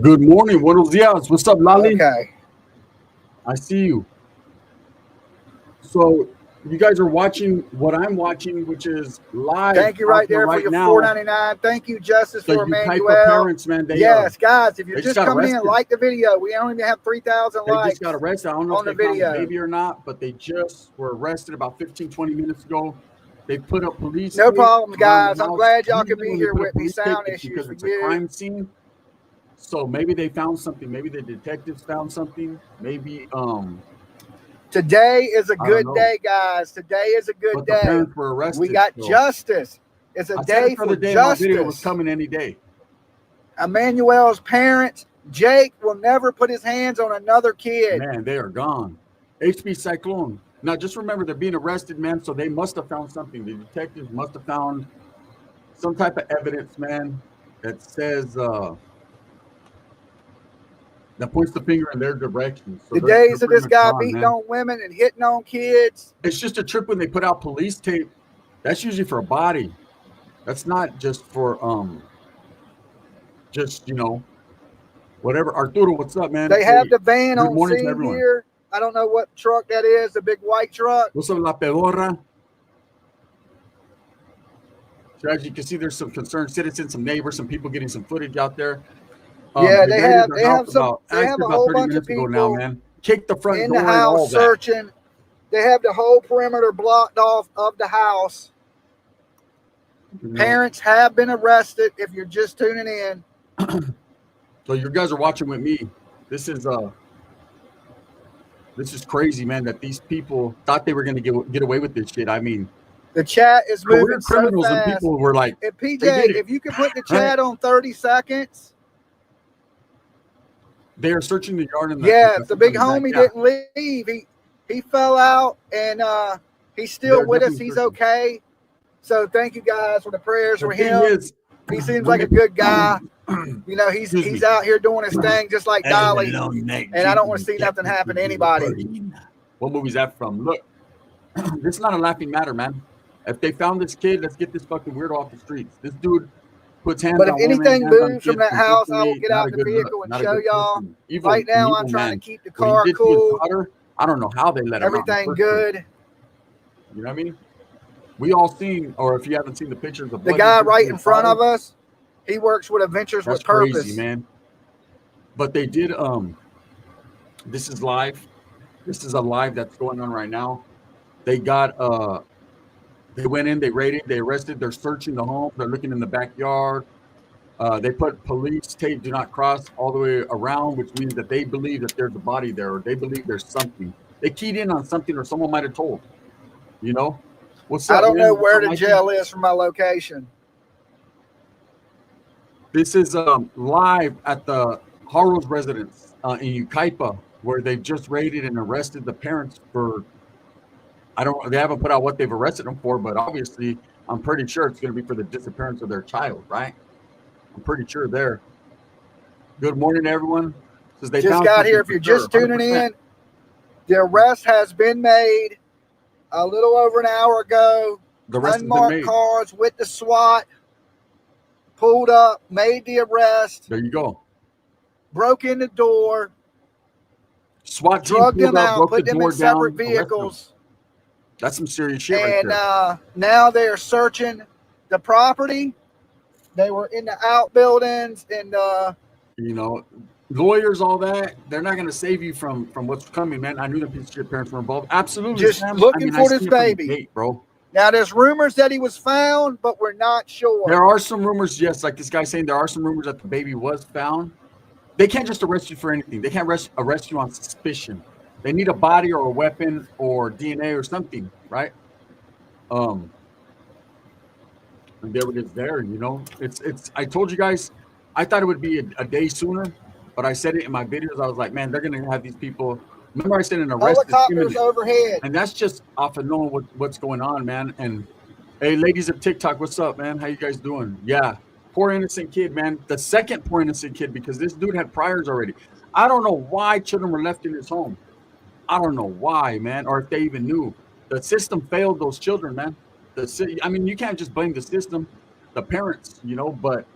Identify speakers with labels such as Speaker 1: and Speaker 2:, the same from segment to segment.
Speaker 1: Good morning. Buenos dias. What's up, Lali?
Speaker 2: Okay.
Speaker 1: I see you. So you guys are watching what I'm watching, which is live
Speaker 2: Thank you
Speaker 1: out
Speaker 2: right
Speaker 1: there
Speaker 2: there for
Speaker 1: right
Speaker 2: your
Speaker 1: now.
Speaker 2: $4.99. Thank you, Justice,
Speaker 1: The
Speaker 2: for
Speaker 1: Ukaipa
Speaker 2: Emmanuel.
Speaker 1: parents, man,
Speaker 2: Yes, guys, if you're
Speaker 1: they
Speaker 2: just
Speaker 1: got
Speaker 2: coming in,
Speaker 1: arrested.
Speaker 2: like the video. We only have 3,000
Speaker 1: They
Speaker 2: likes
Speaker 1: just got arrested. I don't know if
Speaker 2: on the
Speaker 1: they found the
Speaker 2: video.
Speaker 1: baby or not, but they just were arrested about 15, 20 minutes ago. They put up police
Speaker 2: No
Speaker 1: tape
Speaker 2: problems,
Speaker 1: around
Speaker 2: guys.
Speaker 1: the
Speaker 2: I'm
Speaker 1: house.
Speaker 2: glad y'all
Speaker 1: Usually
Speaker 2: could be
Speaker 1: when they
Speaker 2: here
Speaker 1: put up
Speaker 2: with me.
Speaker 1: police tape,
Speaker 2: Sound
Speaker 1: it's
Speaker 2: issues
Speaker 1: because
Speaker 2: for
Speaker 1: it's a
Speaker 2: you.
Speaker 1: crime scene. So maybe they found something. Maybe the detectives found something. Maybe
Speaker 2: Today is a
Speaker 1: I don't
Speaker 2: good
Speaker 1: know.
Speaker 2: day, guys. Today is a good
Speaker 1: But the
Speaker 2: day.
Speaker 1: parents were arrested.
Speaker 2: We got
Speaker 1: so.
Speaker 2: justice. It's a
Speaker 1: I said
Speaker 2: day
Speaker 1: it the
Speaker 2: for
Speaker 1: other day. My video was
Speaker 2: justice.
Speaker 1: coming any day.
Speaker 2: Emmanuel's parents, Jake, will never put his hands on another kid.
Speaker 1: Man, they are gone. HB Cyclone. Now, just remember, they're being arrested, man, so they must have found something. The detectives must have found some type of evidence, man, that says, that points the finger in their direction. So
Speaker 2: The days of
Speaker 1: pretty
Speaker 2: this
Speaker 1: much
Speaker 2: guy
Speaker 1: gone,
Speaker 2: beating
Speaker 1: man.
Speaker 2: on women and hitting on kids.
Speaker 1: It's just a trip when they put out police tape. That's usually for a body. That's not just for, just, whatever. Arturo, what's up, man?
Speaker 2: They have the van
Speaker 1: good
Speaker 2: on
Speaker 1: morning to
Speaker 2: scene
Speaker 1: everyone.
Speaker 2: here. I don't know what truck that is, the big white truck.
Speaker 1: What's up, La Pedorra? So as you can see, there's some concerned citizens, some neighbors, some people getting some footage out there.
Speaker 2: Yeah, they have
Speaker 1: about
Speaker 2: a
Speaker 1: 30
Speaker 2: whole bunch
Speaker 1: minutes
Speaker 2: of
Speaker 1: ago now,
Speaker 2: people
Speaker 1: man. Kicked the front
Speaker 2: in
Speaker 1: door
Speaker 2: the
Speaker 1: and all
Speaker 2: house
Speaker 1: that.
Speaker 2: searching. They have the whole perimeter blocked off of the house. Parents have been arrested. If you're just tuning in,
Speaker 1: so you guys are watching with me. This is crazy, man. That these people thought they were going to get away with this shit. I mean,
Speaker 2: the chat is moving so
Speaker 1: criminals
Speaker 2: fast.
Speaker 1: and people were like,
Speaker 2: and PJ, if you could put the chat on 30 seconds.
Speaker 1: They are searching the yard.
Speaker 2: The big homie didn't leave. He fell out, and he's still with us. He's okay. So thank you guys for the prayers for him. He seems like a good guy. He's out here doing his thing just like Dolly. And I don't want to see nothing happen to anybody.
Speaker 1: What movie is that from? Look, this is not a laughing matter, man. If they found this kid, let's get this fucking weirdo off the streets. This dude puts hands on women.
Speaker 2: But if anything moves from that house, I will get out the vehicle and show y'all. Right now, I'm trying to keep the car cool.
Speaker 1: I don't know how they let him out.
Speaker 2: Everything good.
Speaker 1: You know what I mean? We all seen, or if you haven't seen the pictures of
Speaker 2: the guy right in front of us, he works with Adventures with Purpose.
Speaker 1: That's crazy, man. But they did. This is live. This is a live that's going on right now. They got. They went in. They raided. They arrested. They're searching the home. They're looking in the backyard. They put police tape "Do not cross" all the way around, which means that they believe that there's a body there, or they believe there's something. They keyed in on something, or someone might have told. What's up,
Speaker 2: I don't know where the jail is from my location.
Speaker 1: This is live at the Haro's residence in Ukaipa, where they've just raided and arrested the parents for. They haven't put out what they've arrested them for, but obviously, I'm pretty sure it's going to be for the disappearance of their child, right? I'm pretty sure there. Good morning, everyone.
Speaker 2: They just got here. If you're just tuning in, the arrest has been made a little over an hour ago.
Speaker 1: The rest
Speaker 2: unmarked cars with the SWAT pulled up, made the arrest.
Speaker 1: There you go.
Speaker 2: Broke in the door.
Speaker 1: SWAT
Speaker 2: drugged them out, put them in separate vehicles.
Speaker 1: That's some serious shit
Speaker 2: right
Speaker 1: there.
Speaker 2: And now they are searching the property. They were in the outbuildings and
Speaker 1: lawyers, all that, they're not going to save you from what's coming, man. I knew the piece of shit parents were involved. Absolutely.
Speaker 2: Just looking for this baby.
Speaker 1: Gate, bro.
Speaker 2: Now, there's rumors that he was found, but we're not sure.
Speaker 1: There are some rumors, yes, like this guy saying there are some rumors that the baby was found. They can't just arrest you for anything. They can't arrest you on suspicion. They need a body or a weapon or DNA or something, right? And there it is there, It's I told you guys, I thought it would be a day sooner, but I said it in my videos. I was like, man, they're going to have these people. Remember I said an arrest
Speaker 2: helicopters overhead.
Speaker 1: And that's just off of knowing what's going on, man. And hey, ladies of TikTok, what's up, man? How you guys doing? Yeah. Poor innocent kid, man. The second poor innocent kid, because this dude had priors already. I don't know why children were left in his home. I don't know why, man, or if they even knew. The system failed those children, man. You can't just blame the system, the parents, but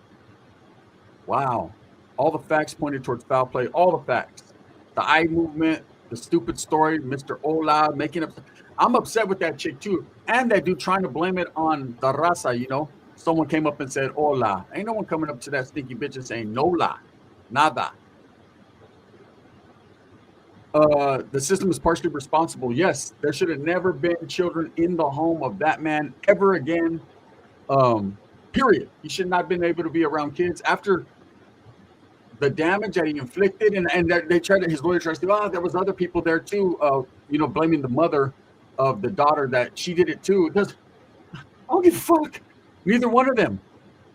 Speaker 1: wow. All the facts pointed towards foul play. All the facts. The eye movement, the stupid story, Mr. Ola making up. I'm upset with that chick too. And that dude trying to blame it on the raza, you know. Someone came up and said, Ola. Ain't no one coming up to that stinky bitch and saying, no la, nada. The system is partially responsible. Yes, there should have never been children in the home of that man ever again. Period. He should not have been able to be around kids after the damage that he inflicted. And they tried to, his lawyer tries to, there was other people there too, you know, blaming the mother of the daughter that she did it too. I don't give a fuck. Neither one of them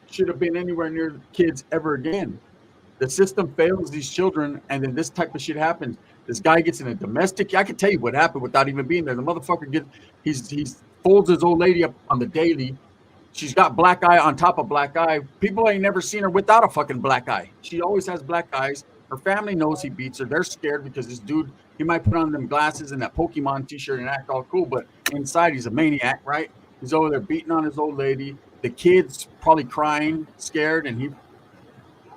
Speaker 1: should have been anywhere near kids ever again. The system fails these children, and then this type of shit happens. This guy gets in a domestic. I can tell you what happened without even being there. The motherfucker he folds his old lady up on the daily. She's got black eye on top of black eye. People ain't never seen her without a fucking black eye. She always has black eyes. Her family knows he beats her. They're scared because this dude, he might put on them glasses and that Pokemon t-shirt and act all cool, but inside he's a maniac, right? He's over there beating on his old lady. The kid's probably crying, scared, and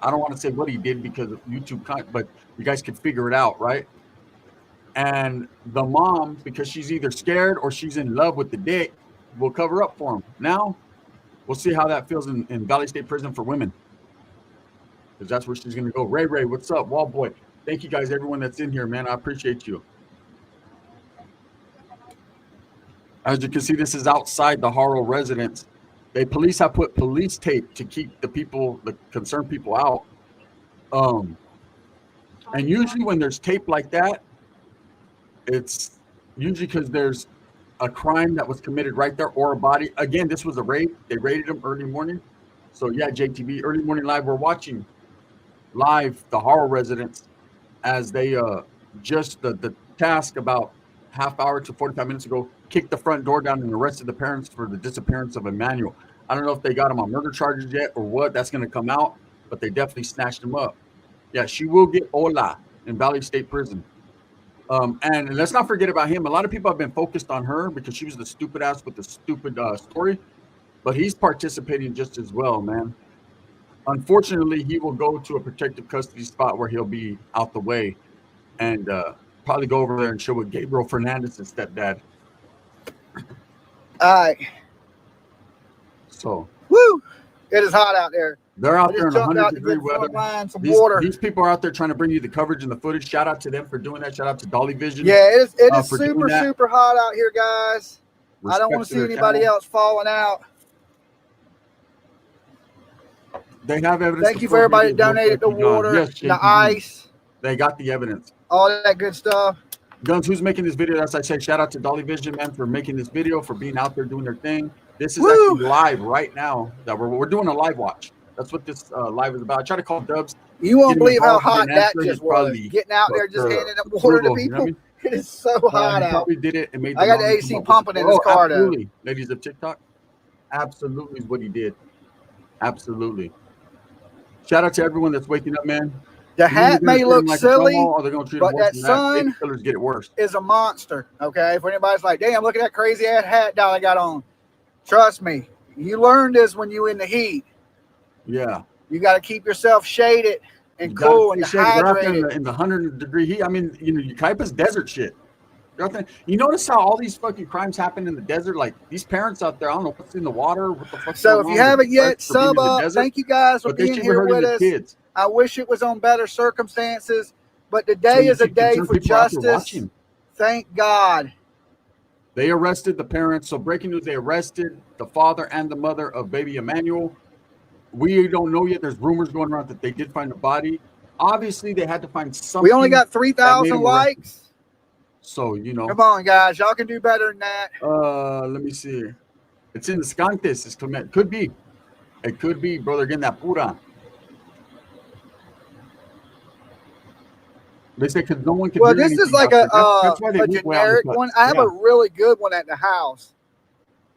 Speaker 1: I don't want to say what he did because of YouTube, but you guys can figure it out, right? And the mom, because she's either scared or she's in love with the dick, will cover up for him. Now, we'll see how that feels in Valley State Prison for women, because that's where she's going to go. Ray, what's up? Wallboy, thank you guys, everyone that's in here, man. I appreciate you. As you can see, this is outside the Harrow residence. Police have put police tape to keep the concerned people out. And usually when there's tape like that, it's usually because there's a crime that was committed right there or a body. Again, this was a raid. They raided them early morning. So yeah, JTV, early morning live. We're watching live the Harrow residents as they just the task about half hour to 45 minutes ago kicked the front door down and arrested the parents for the disappearance of Emmanuel. I don't know if they got him on murder charges yet or what. That's going to come out, but they definitely snatched him up. Yeah, she will get Ola in Valley State Prison. And let's not forget about him. A lot of people have been focused on her because she was the stupid ass with the stupid story, but he's participating just as well, man. Unfortunately, he will go to a protective custody spot where he'll be out the way and probably go over there and show with Gabriel Fernandez's stepdad.
Speaker 2: All right.
Speaker 1: So,
Speaker 2: woo! It is hot out there.
Speaker 1: They're out there in 100-degree weather. These people are out there trying to bring you the coverage and the footage. Shout out to them for doing that. Shout out to Dolly Vision.
Speaker 2: Yeah, it is super hot out here, guys. I don't want to see anybody else falling out.
Speaker 1: They have evidence.
Speaker 2: Thank you for everybody that donated the water, the ice.
Speaker 1: They got the evidence.
Speaker 2: All that good stuff.
Speaker 1: Guns, who's making this video? As I say, shout out to Dolly Vision, man, for making this video, for being out there doing their thing. This is actually live right now. That we're doing a live watch. That's what this live is about. I try to call Dubs.
Speaker 2: You won't believe how hot that just was. Getting out there just handing up water to people. You know what I mean? It is so hot out.
Speaker 1: Probably did it and made.
Speaker 2: I got the AC pumping in his car.
Speaker 1: Absolutely, ladies of TikTok. Absolutely is what he did. Absolutely. Shout out to everyone that's waking up, man.
Speaker 2: The hat may look silly,
Speaker 1: but
Speaker 2: that sun
Speaker 1: get it worse.
Speaker 2: Is a monster. Okay, if anybody's like, "Damn, look at that crazy ass hat down I got on," trust me, you learn this when you in the heat. Yeah, you got to keep yourself shaded and cool and hydrated
Speaker 1: in the 100-degree heat. I mean, you know, Ukaipa's desert shit. You notice how all these fucking crimes happen in the desert? Like these parents out there, I don't know what's in the water. What the fuck?
Speaker 2: So if you haven't yet, sub up. Thank you guys for being here with us. Kids. I wish it was on better circumstances, but today is a day for justice. Thank God.
Speaker 1: They arrested the parents. So breaking news, they arrested the father and the mother of baby Emmanuel. We don't know yet. There's rumors going around that they did find a body. Obviously, they had to find something.
Speaker 2: We only got 3,000 likes.
Speaker 1: So, you know.
Speaker 2: Come on, guys. Y'all can do better than that.
Speaker 1: Let me see. It's in the Scantes. It could be. It could be, brother. Getting that pura. They say because no one can.
Speaker 2: Well, this is like a generic one. I have a really good one at the house,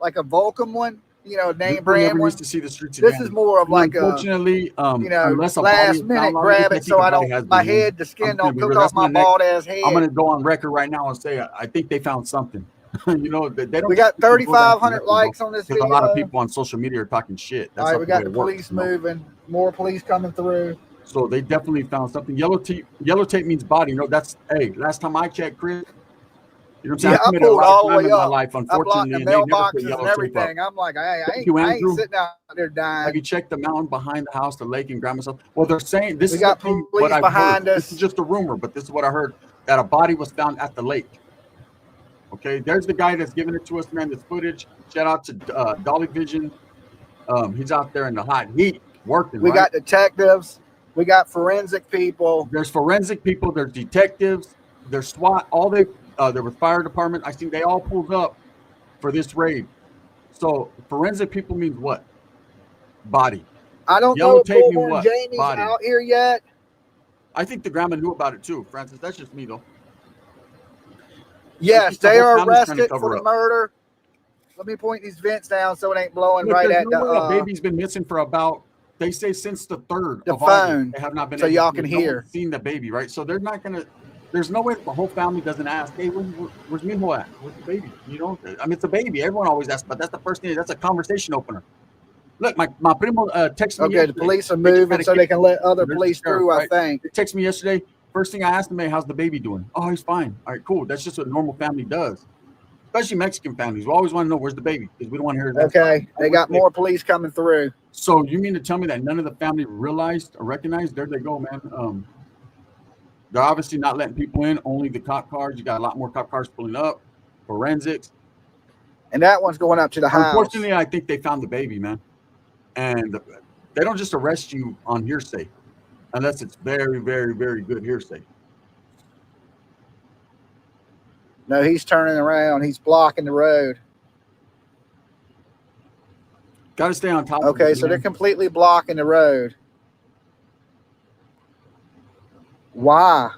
Speaker 2: like a Vulcan one. You know, name brand one.
Speaker 1: To see the streets
Speaker 2: this again. Is more of like
Speaker 1: unfortunately,
Speaker 2: you know, last minute grab it so I don't my head, the skin don't cook off my bald ass head.
Speaker 1: I'm gonna go on record right now and say I think they found something. You know, they don't.
Speaker 2: We got 3,500 likes on this video.
Speaker 1: A lot of people on social media are talking shit.
Speaker 2: That's all right, we got the police moving. More police coming through.
Speaker 1: So they definitely found something. Yellow tape means body. That's, hey, last time I checked, Chris, you know what I'm saying?
Speaker 2: Yeah, I
Speaker 1: I've committed a
Speaker 2: pulled
Speaker 1: lot of
Speaker 2: all the
Speaker 1: crime
Speaker 2: way
Speaker 1: in my
Speaker 2: up.
Speaker 1: life,
Speaker 2: I blocked
Speaker 1: unfortunately,
Speaker 2: the
Speaker 1: and they never put
Speaker 2: mailboxes
Speaker 1: yellow
Speaker 2: and
Speaker 1: tape up.
Speaker 2: everything. I'm like, hey,
Speaker 1: Thank you,
Speaker 2: I ain't
Speaker 1: Andrew.
Speaker 2: sitting out there dying.
Speaker 1: Have you checked the mountain behind the house, the lake, and grandma's house? Well, they're saying this
Speaker 2: We
Speaker 1: is
Speaker 2: got
Speaker 1: what
Speaker 2: police
Speaker 1: I've
Speaker 2: behind
Speaker 1: heard.
Speaker 2: us.
Speaker 1: This is just a rumor, but this is what I heard, that a body was found at the lake. Okay, there's the guy that's giving it to us, man. This footage. Shout out to Dolly Vision. He's out there in the hot heat working.
Speaker 2: We
Speaker 1: right?
Speaker 2: got detectives. We got forensic people.
Speaker 1: There's forensic people. There's detectives. There's SWAT. There was fire department. I think they all pulled up for this raid. So forensic people means what? Body.
Speaker 2: I don't
Speaker 1: Yellow
Speaker 2: know if
Speaker 1: tape means
Speaker 2: Bullhorn
Speaker 1: what?
Speaker 2: Jamie's
Speaker 1: Body.
Speaker 2: out here yet.
Speaker 1: I think the grandma knew about it too, Francis. That's just me though.
Speaker 2: Yes,
Speaker 1: the
Speaker 2: they
Speaker 1: whole
Speaker 2: are
Speaker 1: family's trying to
Speaker 2: arrested
Speaker 1: cover
Speaker 2: for the
Speaker 1: up.
Speaker 2: murder. Let me point these vents down so it ain't blowing
Speaker 1: Look,
Speaker 2: right
Speaker 1: there's
Speaker 2: at
Speaker 1: no way a
Speaker 2: the
Speaker 1: baby's been missing for about, they say, since the 3rd
Speaker 2: the
Speaker 1: of August.
Speaker 2: phone,
Speaker 1: They have not been
Speaker 2: so
Speaker 1: able
Speaker 2: y'all
Speaker 1: to,
Speaker 2: can
Speaker 1: no
Speaker 2: hear.
Speaker 1: one's seen the baby, right? So they're not gonna. There's no way the whole family doesn't ask, hey, where's Minho at? Where's the baby? You know, I mean, it's a baby. Everyone always asks, but that's the first thing. That's a conversation opener. Look, my primo texted me.
Speaker 2: Okay, the police are moving so they can let other police through, I think.
Speaker 1: They texted me yesterday. First thing I asked them, hey, how's the baby doing? Oh, he's fine. All right, cool. That's just what a normal family does. Especially Mexican families. We always want to know where's the baby because we don't want to hear that.
Speaker 2: Okay, they got more police coming through.
Speaker 1: So you mean to tell me that none of the family realized or recognized? There they go, man. They're obviously not letting people in. Only the cop cars. You got a lot more cop cars pulling up. Forensics.
Speaker 2: And that one's going up to the house.
Speaker 1: Unfortunately, I think they found the baby, man. And they don't just arrest you on hearsay unless it's very, very, very good hearsay.
Speaker 2: No, he's turning around. He's blocking the road.
Speaker 1: Got to stay on top of it.
Speaker 2: Okay, so they're completely blocking the road. Why?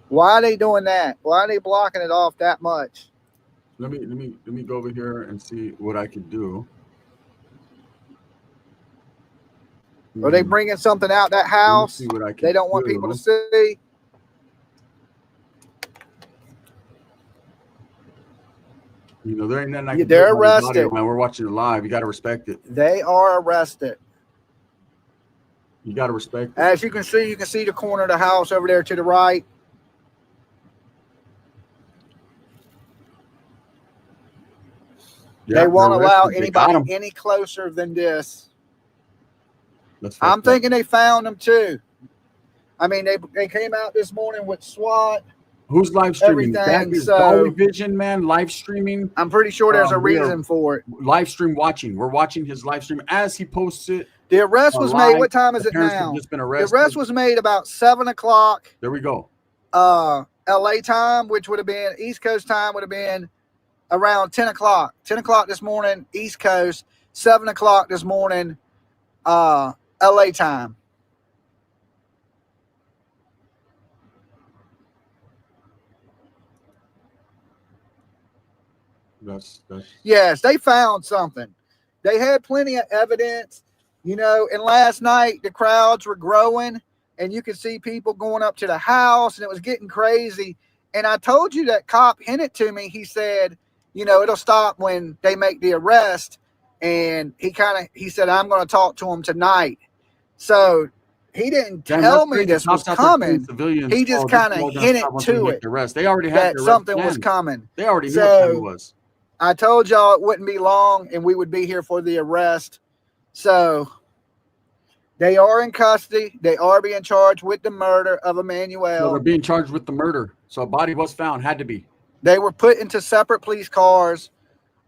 Speaker 2: Why are they doing that? Why are they blocking it off that much?
Speaker 1: Let me go over here and see what I can do.
Speaker 2: Are they bringing something out that house?
Speaker 1: See what I can
Speaker 2: they don't want people to see.
Speaker 1: You know, there ain't nothing I can
Speaker 2: They're
Speaker 1: do
Speaker 2: arrested.
Speaker 1: Man, we're watching it live. You got to respect it.
Speaker 2: They are arrested.
Speaker 1: You got to respect it.
Speaker 2: As you can see the corner of the house over there to the right.
Speaker 1: Yeah,
Speaker 2: they won't allow anybody any closer than this. I'm thinking they found them too. I mean, they came out this morning with SWAT.
Speaker 1: Who's live streaming? That is Dolly Vision, man, live streaming.
Speaker 2: I'm pretty sure there's a reason for it.
Speaker 1: Live stream watching. We're watching his live stream as he posts it.
Speaker 2: The arrest was made. What time is it now?
Speaker 1: Just been arrested.
Speaker 2: The arrest was made about 7 o'clock.
Speaker 1: There we go.
Speaker 2: LA time, which would have been East Coast time, would have been around 10 o'clock. 10 o'clock this morning, East Coast. 7 o'clock this morning, LA time. Yes, they found something. They had plenty of evidence, you know, and last night the crowds were growing and you could see people going up to the house and it was getting crazy. And I told you that cop hinted to me. He said, you know, it'll stop when they make the arrest. And he said, I'm going to talk to him tonight. So he didn't tell me this was coming. He just kind of hinted to it.
Speaker 1: They already had
Speaker 2: that something was coming.
Speaker 1: They already knew what it was.
Speaker 2: I told y'all it wouldn't be long and we would be here for the arrest. So they are in custody. They are being charged with the murder of Emmanuel.
Speaker 1: So they're being charged with the murder. So a body was found, had to be.
Speaker 2: They were put into separate police cars,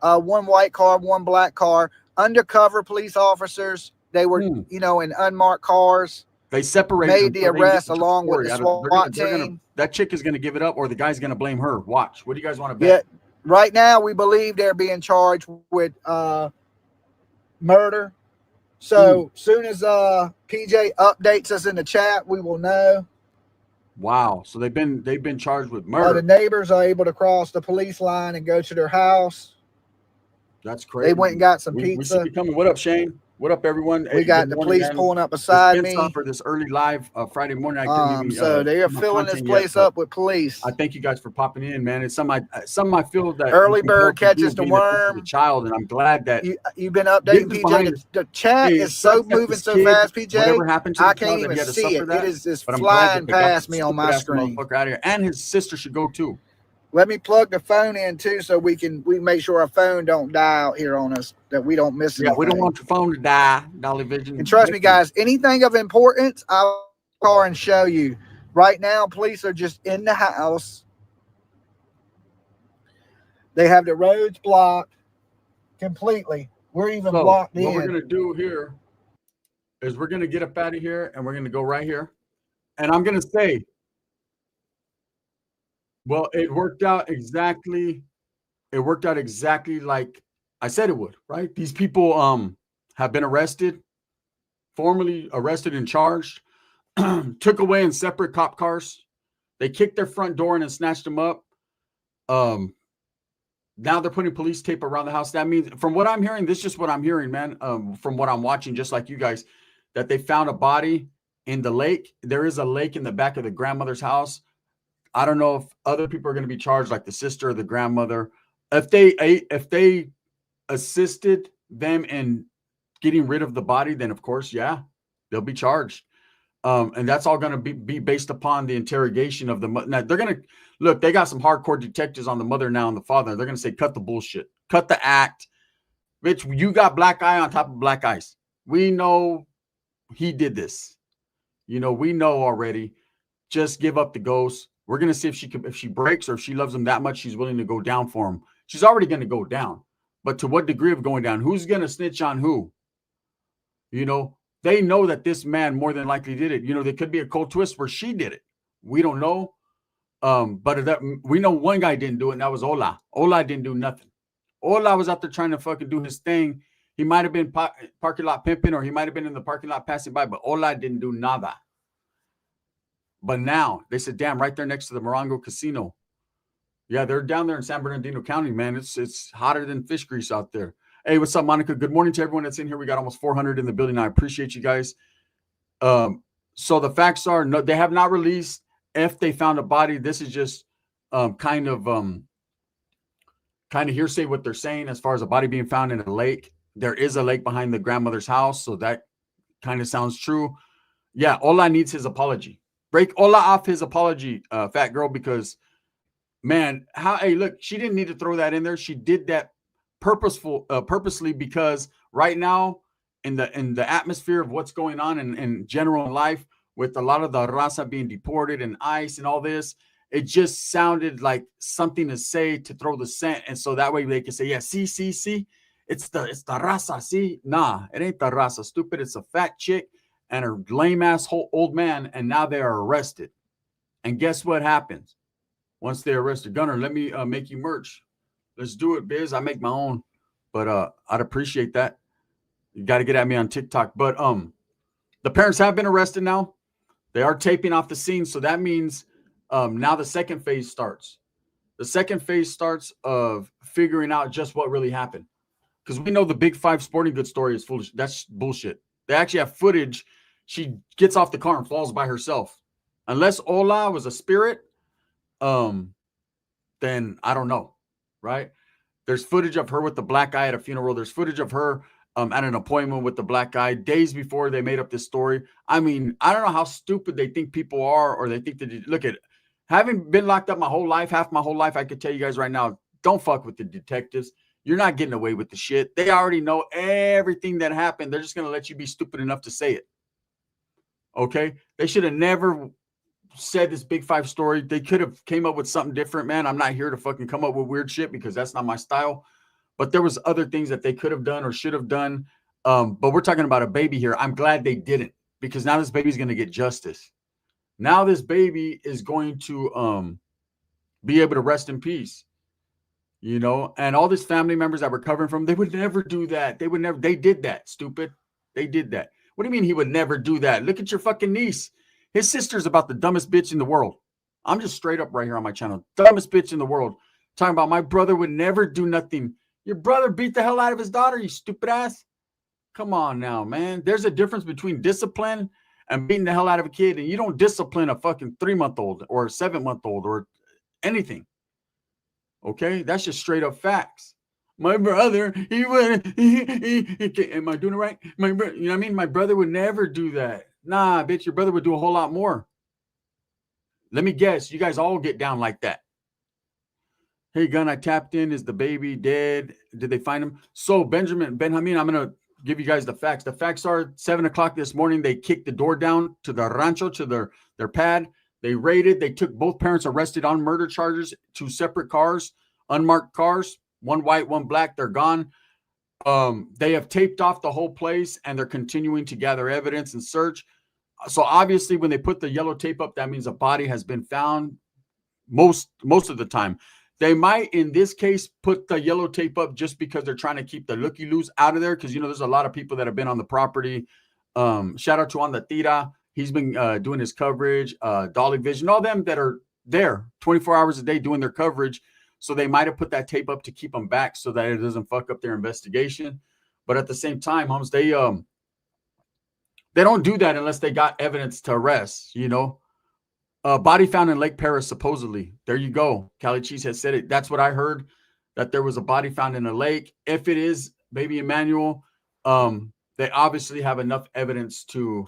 Speaker 2: one white car, one black car, undercover police officers. They were, you know, in unmarked cars.
Speaker 1: They separated.
Speaker 2: Made the arrest along with the SWAT team.
Speaker 1: That chick is going to give it up or the guy's going to blame her. Watch. What do you guys want to bet?
Speaker 2: Yeah. Right now, we believe they're being charged with murder. So soon as PJ updates us in the chat, we will know.
Speaker 1: Wow. So they've been charged with murder.
Speaker 2: The neighbors are able to cross the police line and go to their house.
Speaker 1: That's crazy.
Speaker 2: They went and got some pizza.
Speaker 1: We see you coming. What up, Shane? What up, everyone?
Speaker 2: We got the police pulling up beside me
Speaker 1: for this early live Friday morning. I couldn't even.
Speaker 2: So they are filling this place up with police.
Speaker 1: I thank you guys for popping in, man. It's some I feel that
Speaker 2: early bird catches the worm.
Speaker 1: The child, and I'm glad that
Speaker 2: you've been updating PJ. The chat is so moving so fast, PJ.
Speaker 1: Whatever happened to
Speaker 2: I can't even see it. It is just
Speaker 1: but
Speaker 2: flying past me on my screen.
Speaker 1: Out of here. And his sister should go too.
Speaker 2: Let me plug the phone in too, so we make sure our phone don't die out here on us, that we don't miss anything.
Speaker 1: Yeah, we don't want your phone to die. Dolly Vision.
Speaker 2: And trust me, guys, anything of importance, I'll call and show you. Right now, police are just in the house. They have the roads blocked completely. We're even blocked in.
Speaker 1: What we're gonna do here is we're gonna get up out of here, and we're gonna go right here, and I'm gonna say. Well, it worked out exactly like I said it would, right? These people have been arrested, formally arrested and charged, took away in separate cop cars. They kicked their front door in and snatched them up. Now they're putting police tape around the house. That means, from what I'm hearing, this is just what I'm hearing, man, from what I'm watching, just like you guys, that they found a body in the lake. There is a lake in the back of the grandmother's house. I don't know if other people are going to be charged, like the sister or the grandmother. If they assisted them in getting rid of the body, then of course, yeah, they'll be charged. And that's all going to be based upon the interrogation of the mother. Now, they're going to look, they got some hardcore detectives on the mother now and the father. They're going to say, cut the bullshit, cut the act. Bitch, you got black eye on top of black eyes. We know he did this. We know already. Just give up the ghost. We're going to see if she breaks, or if she loves him that much, she's willing to go down for him. She's already going to go down. But to what degree of going down? Who's going to snitch on who? They know that this man more than likely did it. There could be a cold twist where she did it. We don't know. But we know one guy didn't do it, and that was Ola. Ola didn't do nothing. Ola was out there trying to fucking do his thing. He might have been parking lot pimping, or he might have been in the parking lot passing by, but Ola didn't do nada. But now they said, damn, right there next to the Morongo Casino. Yeah, they're down there in San Bernardino County, man. It's hotter than fish grease out there. Hey, what's up, Monica? Good morning to everyone that's in here. We got almost 400 in the building. I appreciate you guys. So the facts are, no, they have not released if they found a body. This is just kind of hearsay what they're saying as far as a body being found in a lake. There is a lake behind the grandmother's house, so that kind of sounds true. Yeah, Ola needs his apology. Break Ola off his apology, fat girl, because, man, hey, look, she didn't need to throw that in there. She did that purposely, because right now in the atmosphere of what's going on in general life, with a lot of the raza being deported and ICE and all this, it just sounded like something to say to throw the scent, and so that way they can say, yeah, see, it's the raza, see? Nah, it ain't the raza, stupid. It's a fat chick and her lame ass old man, and now they are arrested. And guess what happens once they arrested? Gunner, let me make you merch. Let's do it, Biz. I make my own, but I'd appreciate that. You got to get at me on TikTok. But the parents have been arrested now. They are taping off the scene, so that means now the second phase starts. The second phase starts of figuring out just what really happened, because we know the Big Five sporting goods story is foolish. That's bullshit. They actually have footage. She gets off the car and falls by herself. Unless Ola was a spirit, then I don't know, right? There's footage of her with the black eye at a funeral. There's footage of her at an appointment with the black guy days before they made up this story. I mean, I don't know how stupid they think people are, or they think that, look at, having been locked up my whole life, half my whole life, I could tell you guys right now, don't fuck with the detectives. You're not getting away with the shit. They already know everything that happened. They're just going to let you be stupid enough to say it. Okay? They should have never said this Big Five story. They could have came up with something different, man. I'm not here to fucking come up with weird shit, because that's not my style. But there was other things that they could have done or should have done. But we're talking about a baby here. I'm glad they didn't, because now this baby's going to get justice. Now this baby is going to be able to rest in peace. And all these family members that were covering from, they would never do that. They did that, stupid. They did that. What do you mean he would never do that? Look at your fucking niece. His sister's about the dumbest bitch in the world. I'm just straight up right here on my channel. Dumbest bitch in the world. Talking about my brother would never do nothing. Your brother beat the hell out of his daughter, you stupid ass. Come on now, man. There's a difference between discipline and beating the hell out of a kid, and you don't discipline a fucking 3-month-old or a 7-month-old or anything. Okay, that's just straight up facts. My brother, he would. Am I doing it right? You know what I mean? My brother would never do that. Nah, bitch, your brother would do a whole lot more. Let me guess, you guys all get down like that. Hey, gun, I tapped in. Is the baby dead? Did they find him? So, Benjamin, I'm going to give you guys the facts. The facts are 7 o'clock this morning. They kicked the door down to the rancho, to their pad. They raided. They took both parents arrested on murder charges, 2 separate cars, unmarked cars, one white, one black. They're gone. They have taped off the whole place, and they're continuing to gather evidence and search. So obviously, when they put the yellow tape up, that means a body has been found. Most of the time, they might, in this case, put the yellow tape up just because they're trying to keep the looky-loos out of there. Because there's a lot of people that have been on the property. Shout out to On the Tira. He's been doing his coverage. Dolly Vision, all them that are there 24 hours a day doing their coverage. So they might have put that tape up to keep them back so that it doesn't fuck up their investigation. But at the same time, Holmes, they don't do that unless they got evidence to arrest, Body found in Lake Paris, supposedly. There you go. Cali Cheese has said it. That's what I heard, that there was a body found in a lake. If it is baby Emmanuel, they obviously have enough evidence to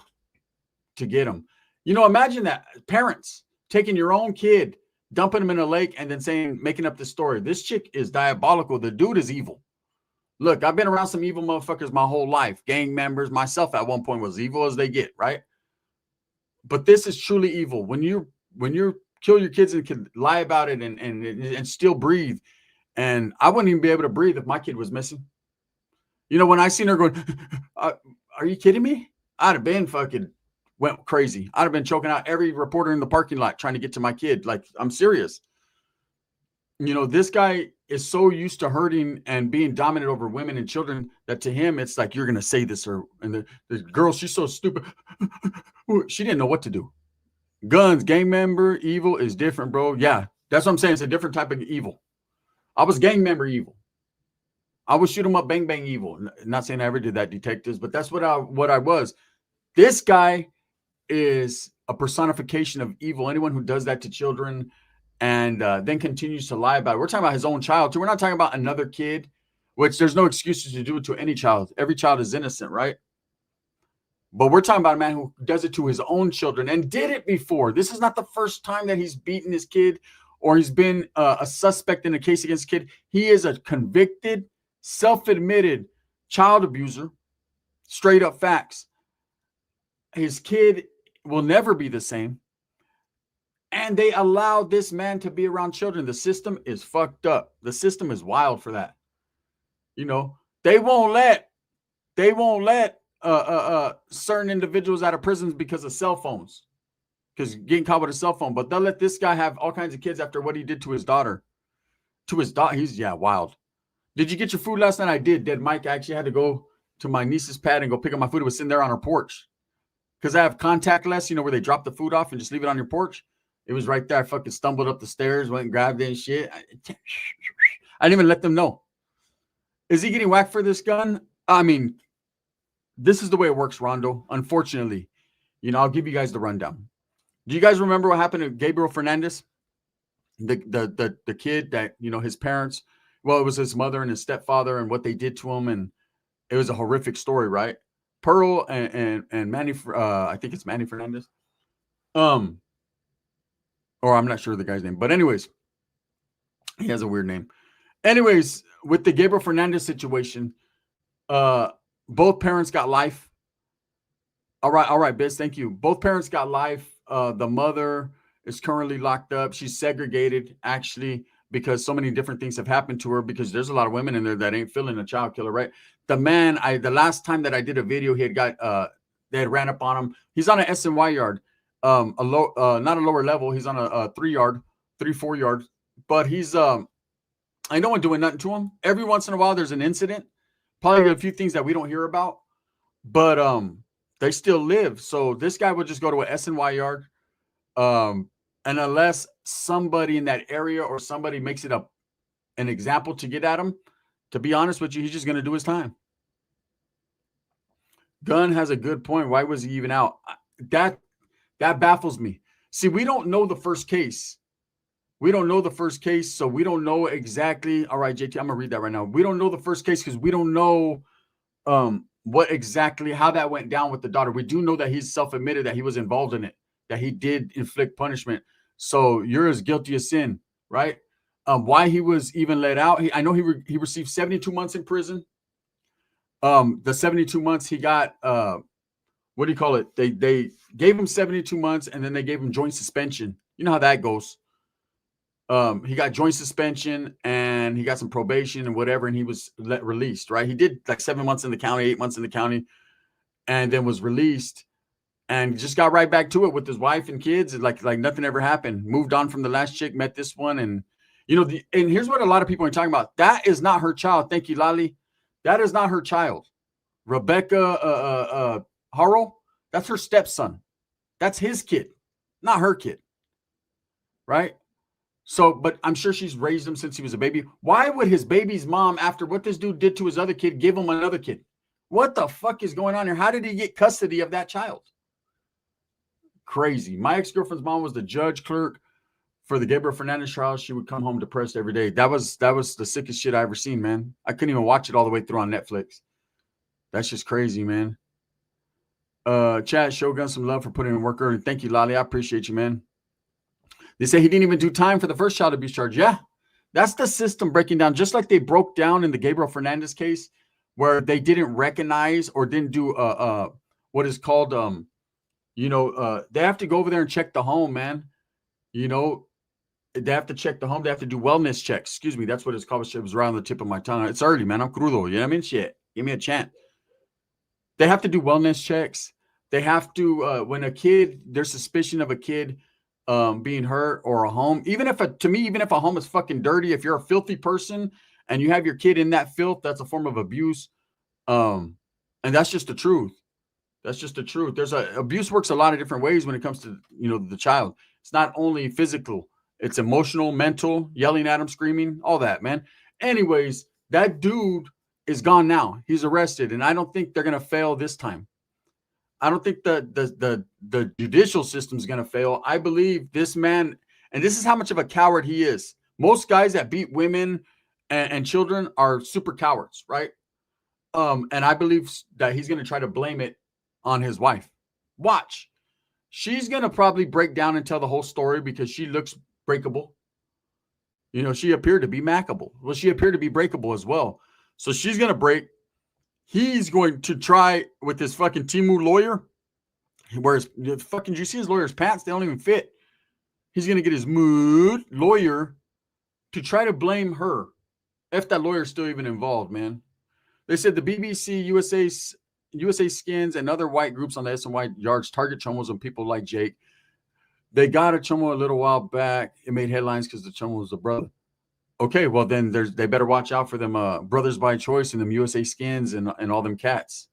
Speaker 1: get him. Imagine that. Parents taking your own kid, dumping him in a lake, and then making up the story. This chick is diabolical. The dude is evil. Look, I've been around some evil motherfuckers my whole life. Gang members. Myself at one point was evil as they get, right? But this is truly evil. When you kill your kids and can lie about it and still breathe. And I wouldn't even be able to breathe if my kid was missing. When I seen her going, are you kidding me? I'd have been fucking went crazy. I'd have been choking out every reporter in the parking lot trying to get to my kid. Like, I'm serious. This guy is so used to hurting and being dominant over women and children that to him, it's like, you're going to say this. And the girl, she's so stupid. She didn't know what to do. Guns, gang member, evil is different, bro. Yeah, that's what I'm saying. It's a different type of evil. I was gang member evil. I was shoot 'em up, bang, bang evil. Not saying I ever did that, detectives, but that's what I was. This guy is a personification of evil. Anyone who does that to children and then continues to lie about it. We're talking about his own child, too. We're not talking about another kid, which there's no excuses to do it to any child. Every child is innocent, right? But we're talking about a man who does it to his own children and did it before. This is not the first time that he's beaten his kid or he's been a suspect in a case against a kid. He is a convicted, self-admitted child abuser. Straight up facts. His kid will never be the same. And they allow this man to be around children. The system is fucked up. The system is wild for that. They won't let certain individuals out of prisons because of cell phones, because getting caught with a cell phone. But they'll let this guy have all kinds of kids after what he did to his daughter. He's wild. Did you get your food last night? I did. Dead Mike. I actually had to go to my niece's pad and go pick up my food. It was sitting there on her porch because I have contactless, where they drop the food off and just leave it on your porch. It was right there. I fucking stumbled up the stairs, went and grabbed it and shit. I didn't even let them know. Is he getting whacked for this gun? I mean, this is the way it works, Rondo. Unfortunately, I'll give you guys the rundown. Do you guys remember what happened to Gabriel Fernandez? The kid that, his parents, well, it was his mother and his stepfather and what they did to him. And it was a horrific story, right? Pearl and Manny, I think it's Manny Fernandez. Or I'm not sure the guy's name, but anyways, he has a weird name. Anyways, with the Gabriel Fernandez situation, both parents got life. All right, Biz, thank you. Both parents got life. The mother is currently locked up. She's segregated, actually, because so many different things have happened to her, because there's a lot of women in there that ain't feeling a child killer, right? The man, the last time that I did a video, he had they had ran up on him. He's on an SNY yard, not a lower level. He's on a 4 yard, but he's, I no one doing nothing to him. Every once in a while, there's an incident, probably a few things that we don't hear about, but they still live. So this guy would just go to an SNY yard. And unless somebody in that area or somebody makes it an example to get at him, to be honest with you, he's just going to do his time. Gunn has a good point. Why was he even out? That baffles me. See, we don't know the first case. We don't know the first case, so we don't know exactly. All right, JT, I'm gonna read that right now. We don't know the first case because we don't know what exactly how that went down with the daughter. We do know that he's self-admitted that he was involved in it, that he did inflict punishment. So you're as guilty as sin, right? Why he was even let out? I know he received 72 months in prison. The 72 months he got, what do you call it? They gave him 72 months and then they gave him joint suspension. You know how that goes. He got joint suspension and he got some probation and whatever, and he was released, right? He did like 7 months in the county, 8 months in the county, and then was released and just got right back to it with his wife and kids. Like nothing ever happened. Moved on from the last chick, met this one. And, and here's what a lot of people are talking about. That is not her child. Thank you, Lali. That is not her child. Rebecca Harrell, that's her stepson. That's his kid, not her kid, right? So, but I'm sure she's raised him since he was a baby. Why would his baby's mom, after what this dude did to his other kid, give him another kid? What the fuck is going on here? How did he get custody of that child? Crazy. My ex-girlfriend's mom was the judge clerk for the Gabriel Fernandez trial. She would come home depressed every day. That was the sickest shit I ever seen, man. I couldn't even watch it all the way through on Netflix. That's just crazy, man. Chat, Shogun, some love for putting in work early. Thank you, Lali. I appreciate you, man. They say he didn't even do time for the first child abuse charge. Yeah, that's the system breaking down, just like they broke down in the Gabriel Fernandez case, where they didn't recognize or didn't do what is called they have to go over there and check the home, man. They have to check the home. They have to do wellness checks. Excuse me, that's what it's called. It was right on the tip of my tongue. It's early, man. I'm crudo. You know what I mean? Shit, give me a chance. They have to do wellness checks. They have to when there's suspicion of a kid being hurt or a home, even if a home is fucking dirty, if you're a filthy person and you have your kid in that filth, that's a form of abuse. And that's just the truth. That's just the truth. Abuse works a lot of different ways when it comes to, the child. It's not only physical, it's emotional, mental, yelling at him, screaming, all that, man. Anyways, that dude is gone now. He's arrested. And I don't think they're going to fail this time. I don't think the judicial system is going to fail. I believe this man, and this is how much of a coward he is. Most guys that beat women and children are super cowards, right? And I believe that he's going to try to blame it on his wife. Watch. She's going to probably break down and tell the whole story because she looks breakable. She appeared to be mackable. Well, she appeared to be breakable as well. So she's going to break. He's going to try with this fucking Timu lawyer. Whereas fucking, you see his lawyer's pants? They don't even fit. He's going to get his mood lawyer to try to blame her. If that lawyer's still even involved, man. They said the BBC, USA Skins, and other white groups on the SNY yards target chumos and people like Jake. They got a chomo a little while back. It made headlines because the chomo was a brother. Okay, well then they better watch out for them brothers by choice and them USA Skins and all them cats.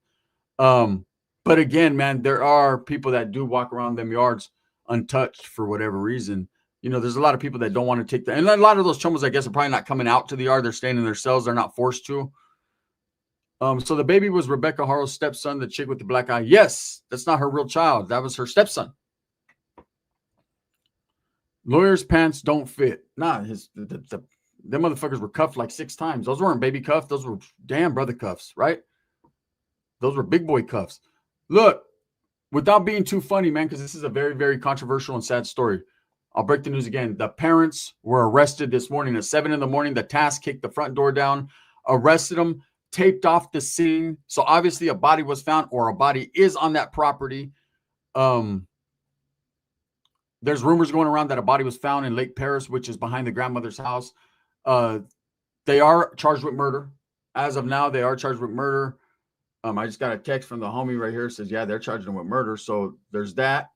Speaker 1: But again, man, there are people that do walk around them yards untouched for whatever reason. There's a lot of people that don't want to take that. And a lot of those chumos, I guess, are probably not coming out to the yard. They're staying in their cells. They're not forced to. So the baby was Rebecca Harrell's stepson, the chick with the black eye. Yes, that's not her real child. That was her stepson. Lawyer's pants don't fit. Nah, them motherfuckers were cuffed like 6 times. Those weren't baby cuffs. Those were damn brother cuffs, right? Those were big boy cuffs. Look, without being too funny, man, because this is a very, very controversial and sad story. I'll break the news again. The parents were arrested this morning at 7 a.m. The task kicked the front door down, arrested them, taped off the scene. So obviously a body was found or a body is on that property. There's rumors going around that a body was found in Lake Paris, which is behind the grandmother's house. They are charged with murder. As of now, they are charged with murder. I just got a text from the homie right here. It says, yeah, they're charging them with murder. So there's that.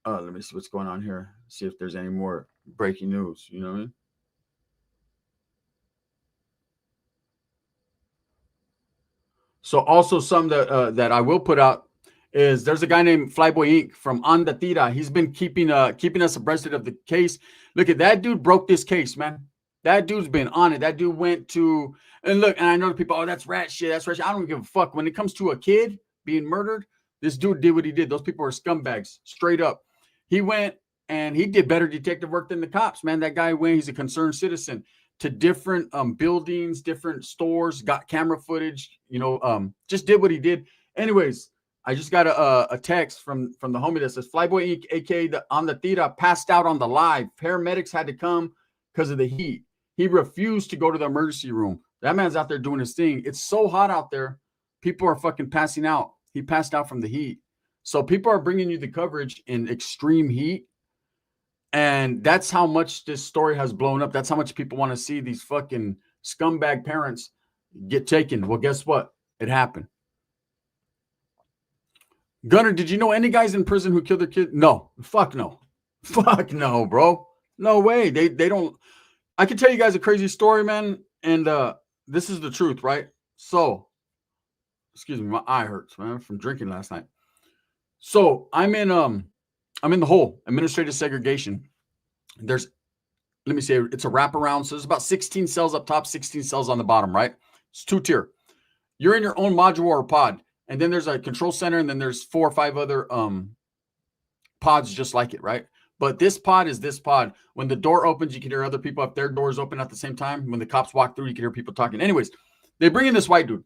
Speaker 1: Let me see what's going on here. See if there's any more breaking news. You know what I mean? So also some that I will put out is there's a guy named Flyboy Inc. from Andatira. He's been keeping us abreast of the case. Look at that dude broke this case, man. That dude's been on it. That dude went to, and look, and I know the people, oh, that's rat shit. That's rat shit. I don't give a fuck. When it comes to a kid, being murdered. This dude did what he did. Those people are scumbags, straight up. He went and he did better detective work than the cops, man. That guy went, he's a concerned citizen, to different buildings, different stores, got camera footage, just did what he did. Anyways, I just got a text from the homie that says, Flyboy AK on the theater passed out on the live. Paramedics had to come because of the heat. He refused to go to the emergency room. That man's out there doing his thing. It's so hot out there. People are fucking passing out. He passed out from the heat. So people are bringing you the coverage in extreme heat. And that's how much this story has blown up. That's how much people want to see these fucking scumbag parents get taken. Well, guess what? It happened. Gunner, did you know any guys in prison who killed their kid? No. Fuck no. Fuck no, bro. No way. They don't. I can tell you guys a crazy story, man. And this is the truth, right? So, excuse me, my eye hurts, man, from drinking last night. So I'm in the hole, administrative segregation. Let me say, it's a wraparound. So there's about 16 cells up top, 16 cells on the bottom, right? It's 2-tier. You're in your own module or pod. And then there's a control center, and then there's 4 or 5 other pods just like it, right? But this pod is this pod. When the door opens, you can hear other people if their doors open at the same time. When the cops walk through, you can hear people talking. Anyways, they bring in this white dude.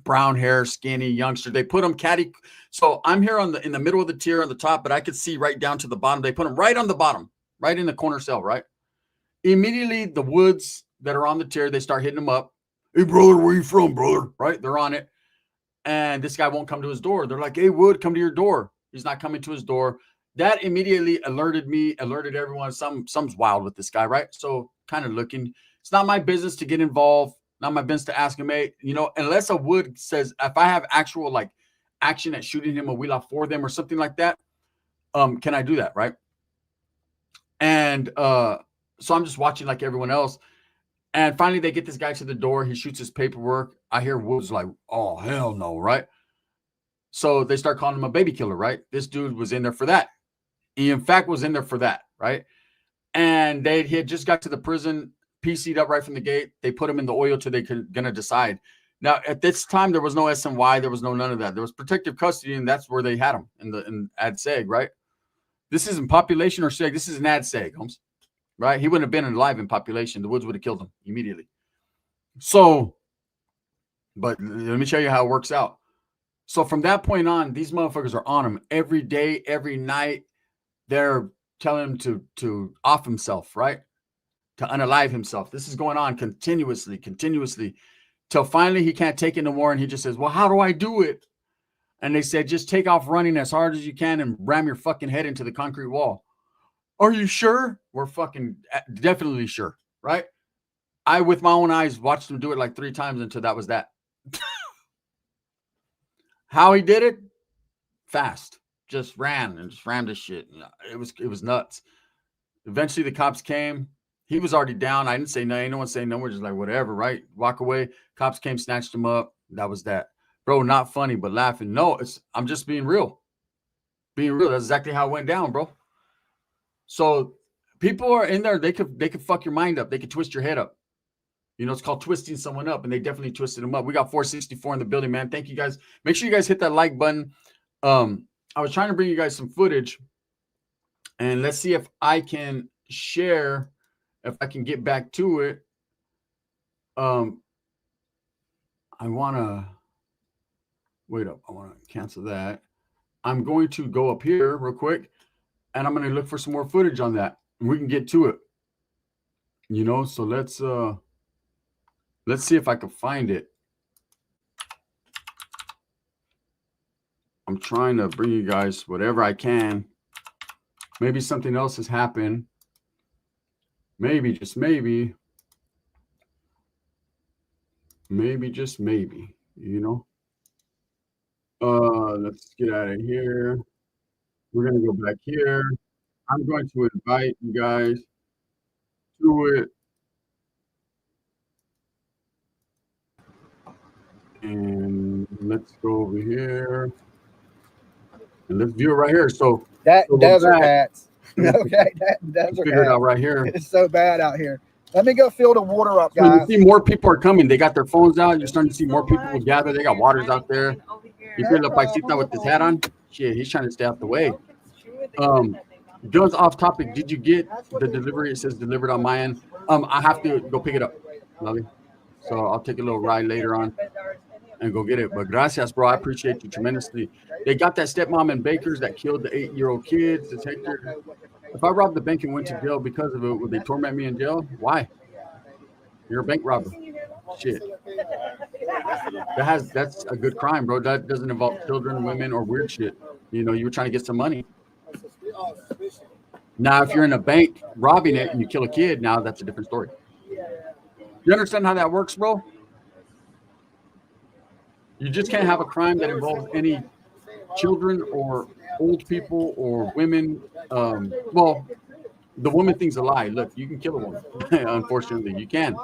Speaker 1: Brown hair, skinny, youngster. They put him caddy. So I'm here in the middle of the tier on the top, but I could see right down to the bottom. They put him right on the bottom, right in the corner cell, right? Immediately, the woods that are on the tier, they start hitting him up. Hey, brother, where you from, brother? Right? They're on it. And this guy won't come to his door. They're like, hey, Wood, come to your door. He's not coming to his door. That immediately alerted me, alerted everyone. Something's wild with this guy, right? So kind of looking. It's not my business to get involved. Not my business to ask him, hey, unless a Wood says, if I have actual like action at shooting him a wheel off for them or something like that, can I do that, right? And so I'm just watching like everyone else. And finally, they get this guy to the door. He shoots his paperwork. I hear Woods like, oh, hell no, right? So they start calling him a baby killer, right? This dude was in there for that. He, in fact, was in there for that, right? And he had just got to the prison, PC'd up right from the gate. They put him in the oil till they're going to decide. Now, at this time, there was no SNY. There was none of that. There was protective custody, and that's where they had him, in ad seg, right? This isn't population or seg. This is an ad seg, Holmes. Right? He wouldn't have been alive in population. The Woods would have killed him immediately. So, but let me show you how it works out. So from that point on, these motherfuckers are on him every day, every night. They're telling him to off himself, right? To unalive himself. This is going on continuously, till finally he can't take it no more. And he just says, well, how do I do it? And they said, just take off running as hard as you can and ram your fucking head into the concrete wall. Are you sure? We're fucking definitely sure, right? I, with my own eyes, watched him do it like 3 times until that was that. How he did it? Fast. Just ran and just rammed his shit. It was nuts. Eventually, the cops came. He was already down. I didn't say no. Ain't no one saying no. We're just like, whatever, right? Walk away. Cops came, snatched him up. That was that. Bro, not funny, but laughing. No, I'm just being real. Being real. That's exactly how it went down, bro. So people are in there. They could fuck your mind up. They could twist your head up. It's called twisting someone up, and they definitely twisted them up. We got 464 in the building, man. Thank you guys. Make sure you guys hit that like button. I was trying to bring you guys some footage, and let's see if I can share, if I can get back to it. I want to wait up. I want to cancel that. I'm going to go up here real quick. And I'm going to look for some more footage on that. And we can get to it. So let's see if I can find it. I'm trying to bring you guys whatever I can. Maybe something else has happened. Maybe, just maybe. Maybe, just maybe, Let's get out of here. We're going to go back here. I'm going to invite you guys to it. And let's go over here. And let's view it right here. So
Speaker 2: desert hats. Okay, that desert
Speaker 1: figure it out right here.
Speaker 2: It's so bad out here. Let me go fill the water up, guys.
Speaker 1: You see more people are coming. They got their phones out. You're starting to see more people gather. They got waters out there. You feel the paisita with his hat on? Shit, he's trying to stay out the way. Guns off topic. Did you get the delivery? It says delivered on my end. I have to go pick it up, Lovey. So I'll take a little ride later on and go get it. But gracias, bro. I appreciate you tremendously. They got that stepmom in Baker's that killed the 8-year-old kids. If I robbed the bank and went to jail because of it, would they torment me in jail? Why? You're a bank robber. Shit. That's a good crime, bro. That doesn't involve children, women, or weird shit. You know, you were trying to get some money. Now, if you're in a bank robbing it and you kill a kid, now that's a different story. You understand how that works, bro? You just can't have a crime that involves any children or old people or women. Well, the woman thing's a lie. Look, you can kill a woman. Unfortunately, you can.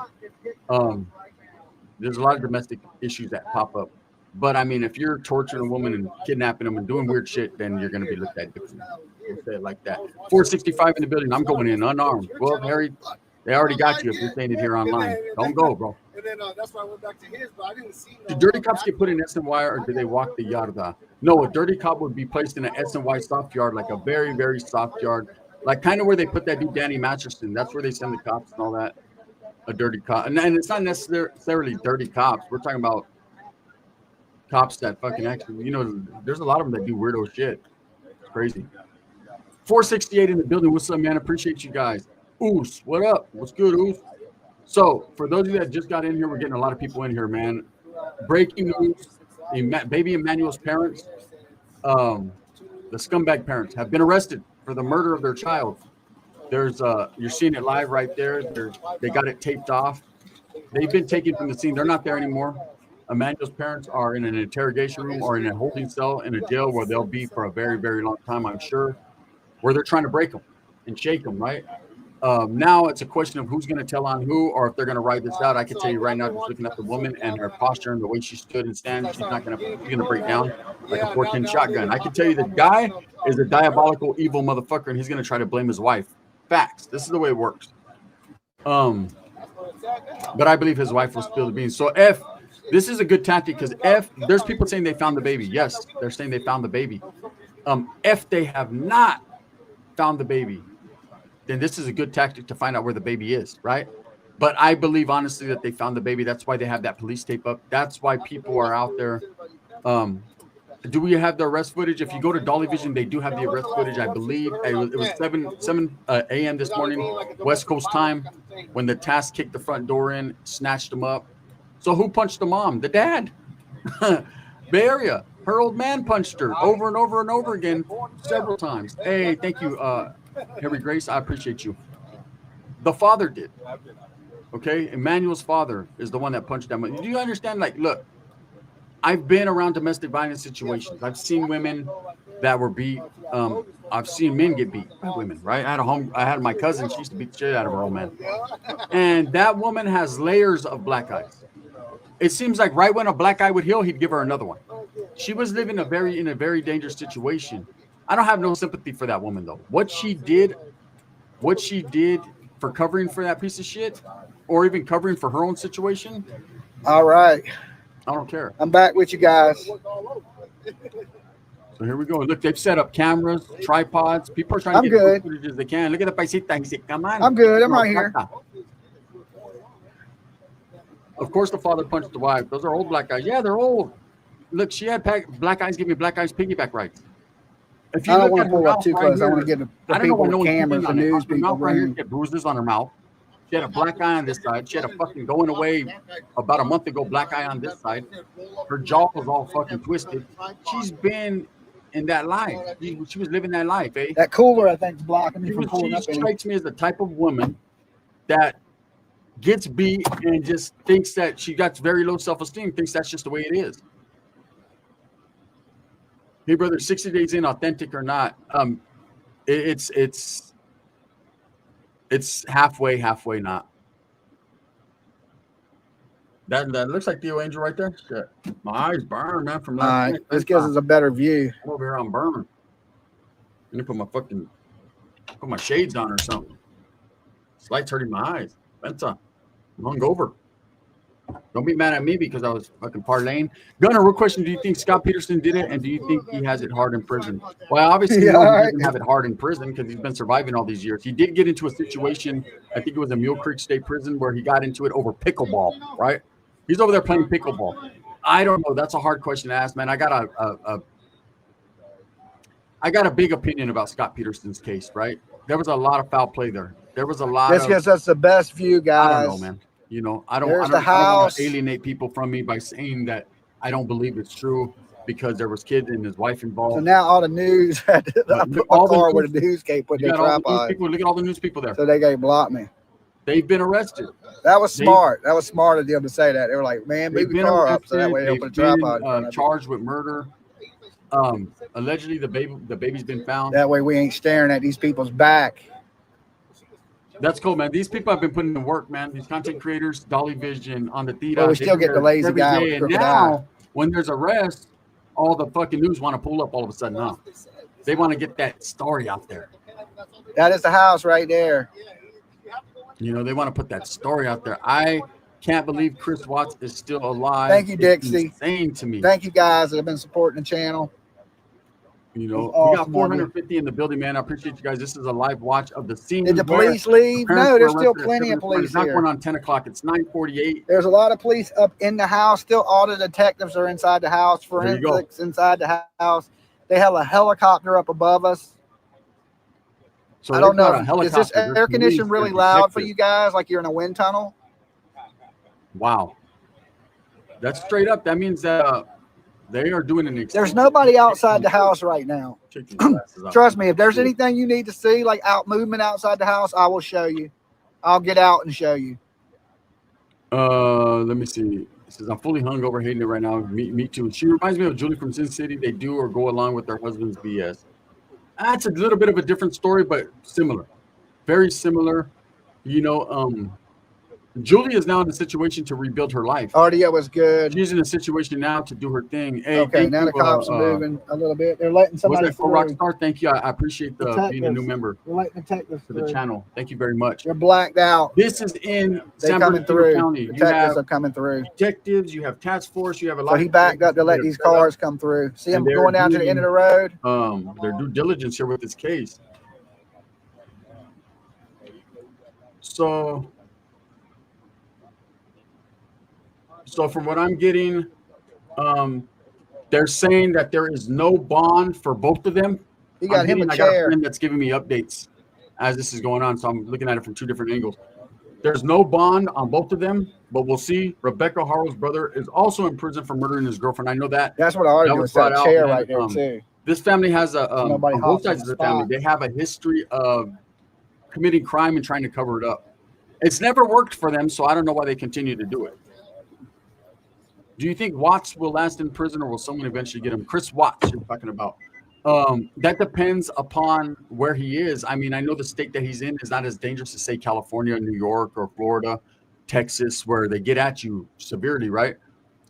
Speaker 1: There's a lot of domestic issues that pop up. But I mean, if you're torturing a woman and kidnapping them and doing weird shit, then you're going to be looked at differently. We'll say it like that. 465 in the building. I'm going in unarmed. Well, Harry, they already got you if you're saying it here online. Don't go, bro.
Speaker 3: And then that's why I went back to his, but I didn't see.
Speaker 1: Do dirty cops get put in SNY or do they walk the yarda? No, a dirty cop would be placed in an SNY soft yard, like a very, very soft yard, like kind of where they put that dude Danny Masterson. That's where they send the cops and all that. A dirty cop, and it's not necessarily dirty cops. We're talking about cops that fucking actually, you know, there's a lot of them that do weirdo shit. It's crazy. 468 in the building. What's up, man? Appreciate you guys. Oos, what up? What's good, Oos? So, for those of you that just got in here, we're getting a lot of people in here, man. Breaking news: baby Emmanuel's parents, the scumbag parents, have been arrested for the murder of their child. There's you're seeing it live right there. They got it taped off. They've been taken from the scene. They're not there anymore. Emmanuel's parents are in an interrogation room or in a holding cell in a jail where they'll be for a very, very long time, I'm sure, where they're trying to break them and shake them, right? Now it's a question of who's going to tell on who or if they're going to ride this out. I can tell you right now, just looking at the woman and her posture and the way she stood and stands, she's going to break down like a 14 shotgun. I can tell you the guy is a diabolical, evil motherfucker, and he's going to try to blame his wife. Facts. This is the way it works. But I believe his wife will spill the beans. So this is a good tactic because there's people saying they found the baby. Yes, they're saying they found the baby. If they have not found the baby, then this is a good tactic to find out where the baby is, right? But I believe honestly that they found the baby. That's why they have that police tape up. That's why people are out there. Do we have the arrest footage? If you go to Dolly Vision, they do have the arrest footage. I believe it was 7 a.m. this morning, West Coast time, when the task kicked the front door in, snatched him up. So who punched the mom? The dad. Bay Area. Her old man punched her over and over and over again several times. Hey, thank you, Harry Grace. I appreciate you. The father did. Okay? Emmanuel's father is the one that punched that. Do you understand? Like, look. I've been around domestic violence situations. I've seen women that were beat. I've seen men get beat by women, right? I had my cousin. She used to beat the shit out of her old man. And that woman has layers of black eyes. It seems like right when a black eye would heal, he'd give her another one. She was living in a very dangerous situation. I don't have no sympathy for that woman, though. What she did for covering for that piece of shit, or even covering for her own situation.
Speaker 2: All right.
Speaker 1: I don't care.
Speaker 2: I'm back with you guys.
Speaker 1: So here we go. Look, they've set up cameras, tripods. People are trying to get as much footage as they can. Look at the paisita. He said, come on.
Speaker 2: I'm good. I'm right here.
Speaker 1: Of course, the father punched the wife. Those are old black guys. Yeah, they're old. Look, she had black eyes. Give me black eyes piggyback rights. If you
Speaker 2: I don't want to pull up too close. I want to get the people with cameras, the news people.
Speaker 1: Right here, get bruises on her mouth. She had a black eye on this side. She had a fucking going away about a month ago black eye on this side. Her jaw was all fucking twisted. She's been in that life. She was living that life, eh?
Speaker 2: That cooler, I think, is blocking me from pulling up.
Speaker 1: She strikes me as the type of woman that gets beat and just thinks that she got very low self-esteem, thinks that's just the way it is. Hey, brother, 60 days in, authentic or not, it's halfway not. That looks like Theo Angel right there. Shit. My eyes burn, man, from last night.
Speaker 2: This gives us a better view.
Speaker 1: I'm over here on burn. I'm gonna put my shades on or something. This light's hurting my eyes. Benta. I'm hungover. Don't be mad at me because I was fucking parlaying. Gunner, real question. Do you think Scott Peterson did it? And do you think he has it hard in prison? Well, obviously, no, he doesn't have it hard in prison because he's been surviving all these years. He did get into a situation, I think it was a Mule Creek State Prison, where he got into it over pickleball, right? He's over there playing pickleball. I don't know. That's a hard question to ask, man. I got a big opinion about Scott Peterson's case, right? There was a lot of foul play there. There was a lot
Speaker 2: This gives us the best view, guys.
Speaker 1: I don't know, man. You know, I don't want to alienate people from me by saying that I don't believe it's true because there was kids and his wife involved.
Speaker 2: So now all the news had to put my car where the news can't put their tripod.
Speaker 1: Look at all the news people there.
Speaker 2: So they can't block me.
Speaker 1: They've been arrested.
Speaker 2: That was smart. That was smart of them to say that. They were like, man, move the car up so that way they'll put a tripod.
Speaker 1: Charged with murder. Allegedly the baby's been found.
Speaker 2: That way we ain't staring at these people's back.
Speaker 1: That's cool, man. These people have been putting in work, man. These content creators, Dolly Vision, on the theater.
Speaker 2: Well, we still get the lazy guy.
Speaker 1: And now, when there's arrests, all the fucking news want to pull up all of a sudden, huh? They want to get that story out there.
Speaker 2: That is the house right there.
Speaker 1: You know, they want to put that story out there. I can't believe Chris Watts is still alive.
Speaker 2: Thank you, Dixie.
Speaker 1: It's insane to me.
Speaker 2: Thank you, guys that have been supporting the channel.
Speaker 1: You know, we got 450 in the building, man. I appreciate you guys. This is a live watch of the scene.
Speaker 2: Did the police leave? No, there's still plenty of police
Speaker 1: here. It's not
Speaker 2: here.
Speaker 1: going on 10 o'clock. It's 9:48.
Speaker 2: There's a lot of police up in the house. Still, all the detectives are inside the house. Forensics inside the house. They have a helicopter up above us.
Speaker 1: So
Speaker 2: I don't know. Is this air conditioning really loud for you guys? Like you're in a wind tunnel?
Speaker 1: Wow. That's straight up. That means that they are doing an.
Speaker 2: There's nobody outside the house right now. Trust me, if there's anything you need to see, like movement outside the house, I will show you. I'll get out and show you.
Speaker 1: Let me see. It says I'm fully hungover, hating it right now. Me too. She reminds me of Julie from Sin City. They do or go along with their husband's BS. That's a little bit of a different story, but similar. Very similar. You know, Julie is now in a situation to rebuild her life.
Speaker 2: Audio was good.
Speaker 1: She's in a situation now to do her thing. Hey,
Speaker 2: okay, now the cops are moving a little bit. They're letting somebody through.
Speaker 1: Rockstar, thank you. I appreciate being a new member.
Speaker 2: They're letting detectives
Speaker 1: to the channel. Thank you very much.
Speaker 2: They're blacked out.
Speaker 1: This is in San
Speaker 2: Bernardino
Speaker 1: County.
Speaker 2: Detectives are coming through.
Speaker 1: Detectives, you have task force, you have a lot.
Speaker 2: So he backed up to let these cars come through. See him going down to the end of the road?
Speaker 1: Their due diligence here with this case. So from what I'm getting, they're saying that there is no bond for both of them.
Speaker 2: He got him a chair.
Speaker 1: I got a friend that's giving me updates as this is going on, so I'm looking at it from two different angles. There's no bond on both of them, but we'll see. Rebecca Harrell's brother is also in prison for murdering his girlfriend. I know that.
Speaker 2: That's what I already was brought out. Chair right there too.
Speaker 1: This family has on both sides of the family. They have a history of committing crime and trying to cover it up. It's never worked for them, so I don't know why they continue to do it. Do you think Watts will last in prison, or will someone eventually get him? Chris Watts, you're talking about. That depends upon where he is. I mean, I know the state that he's in is not as dangerous as, say, California, New York, or Florida, Texas, where they get at you severely, right?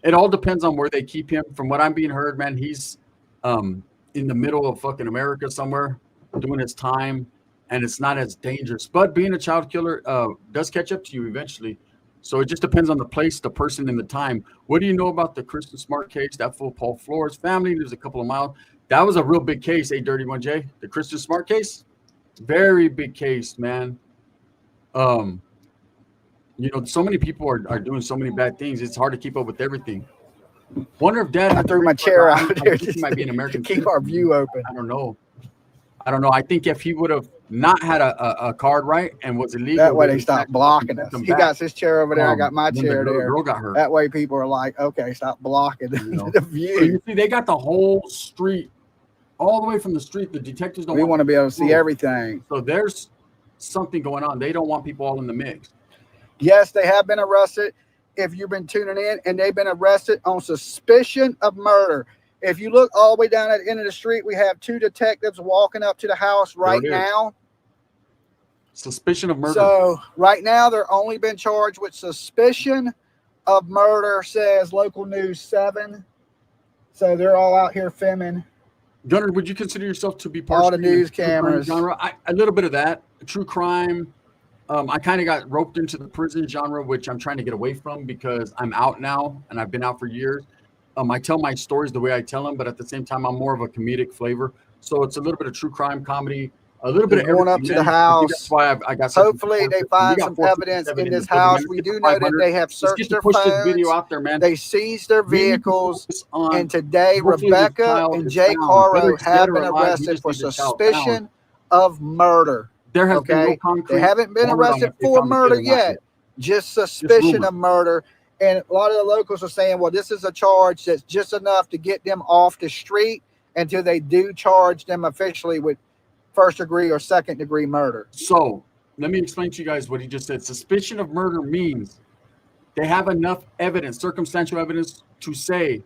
Speaker 1: It all depends on where they keep him. From what I'm being heard, man, he's in the middle of fucking America somewhere doing his time, and it's not as dangerous. But being a child killer does catch up to you eventually. So it just depends on the place, the person, and the time. What do you know about the Kristen Smart case? That fool Paul Flores family lives a couple of miles. That was a real big case, Dirty 1J. The Kristen Smart case, very big case, man. You know, so many people are doing so many bad things. It's hard to keep up with everything. Wonder if Dad.
Speaker 2: I threw my chair out there.
Speaker 1: He might be an American.
Speaker 2: Keep our view open.
Speaker 1: I don't know. I think if he would have not had a card right and was illegal,
Speaker 2: that way they stopped blocking us. He got his chair over there. I got my chair there.
Speaker 1: Girl got hurt.
Speaker 2: That way people are like, okay, stop blocking the view.
Speaker 1: So you see, they got the whole street, all the way from the street. The detectives don't.
Speaker 2: We want to be able to see everything.
Speaker 1: So there's something going on. They don't want people all in the mix.
Speaker 2: Yes, they have been arrested. If you've been tuning in, and they've been arrested on suspicion of murder. If you look all the way down at the end of the street, we have two detectives walking up to the house right now.
Speaker 1: Suspicion of murder.
Speaker 2: So right now, they're only been charged with suspicion of murder, says local news 7. So they're all out here filming.
Speaker 1: Gunnar, would you consider yourself to be part
Speaker 2: all the news cameras?
Speaker 1: Genre? A little bit of that. True crime. I kind of got roped into the prison genre, which I'm trying to get away from because I'm out now and I've been out for years. I tell my stories the way I tell them, but at the same time, I'm more of a comedic flavor. So it's a little bit of true crime comedy, a little bit
Speaker 2: They're
Speaker 1: of
Speaker 2: going
Speaker 1: everything.
Speaker 2: up to the
Speaker 1: Man. I think that's
Speaker 2: house.
Speaker 1: why I got.
Speaker 2: Hopefully, they find some evidence in this house. We do know that they have searched their phones.
Speaker 1: This video out there, man.
Speaker 2: They seized their vehicles. And today, Rebecca and Jake Harrow have been arrested for suspicion of murder.
Speaker 1: There has been no concrete.
Speaker 2: They haven't been arrested for murder yet, just suspicion of murder. And a lot of the locals are saying, well, this is a charge that's just enough to get them off the street until they do charge them officially with first degree or second degree murder.
Speaker 1: So let me explain to you guys what he just said. Suspicion of murder means they have enough evidence, circumstantial evidence, to say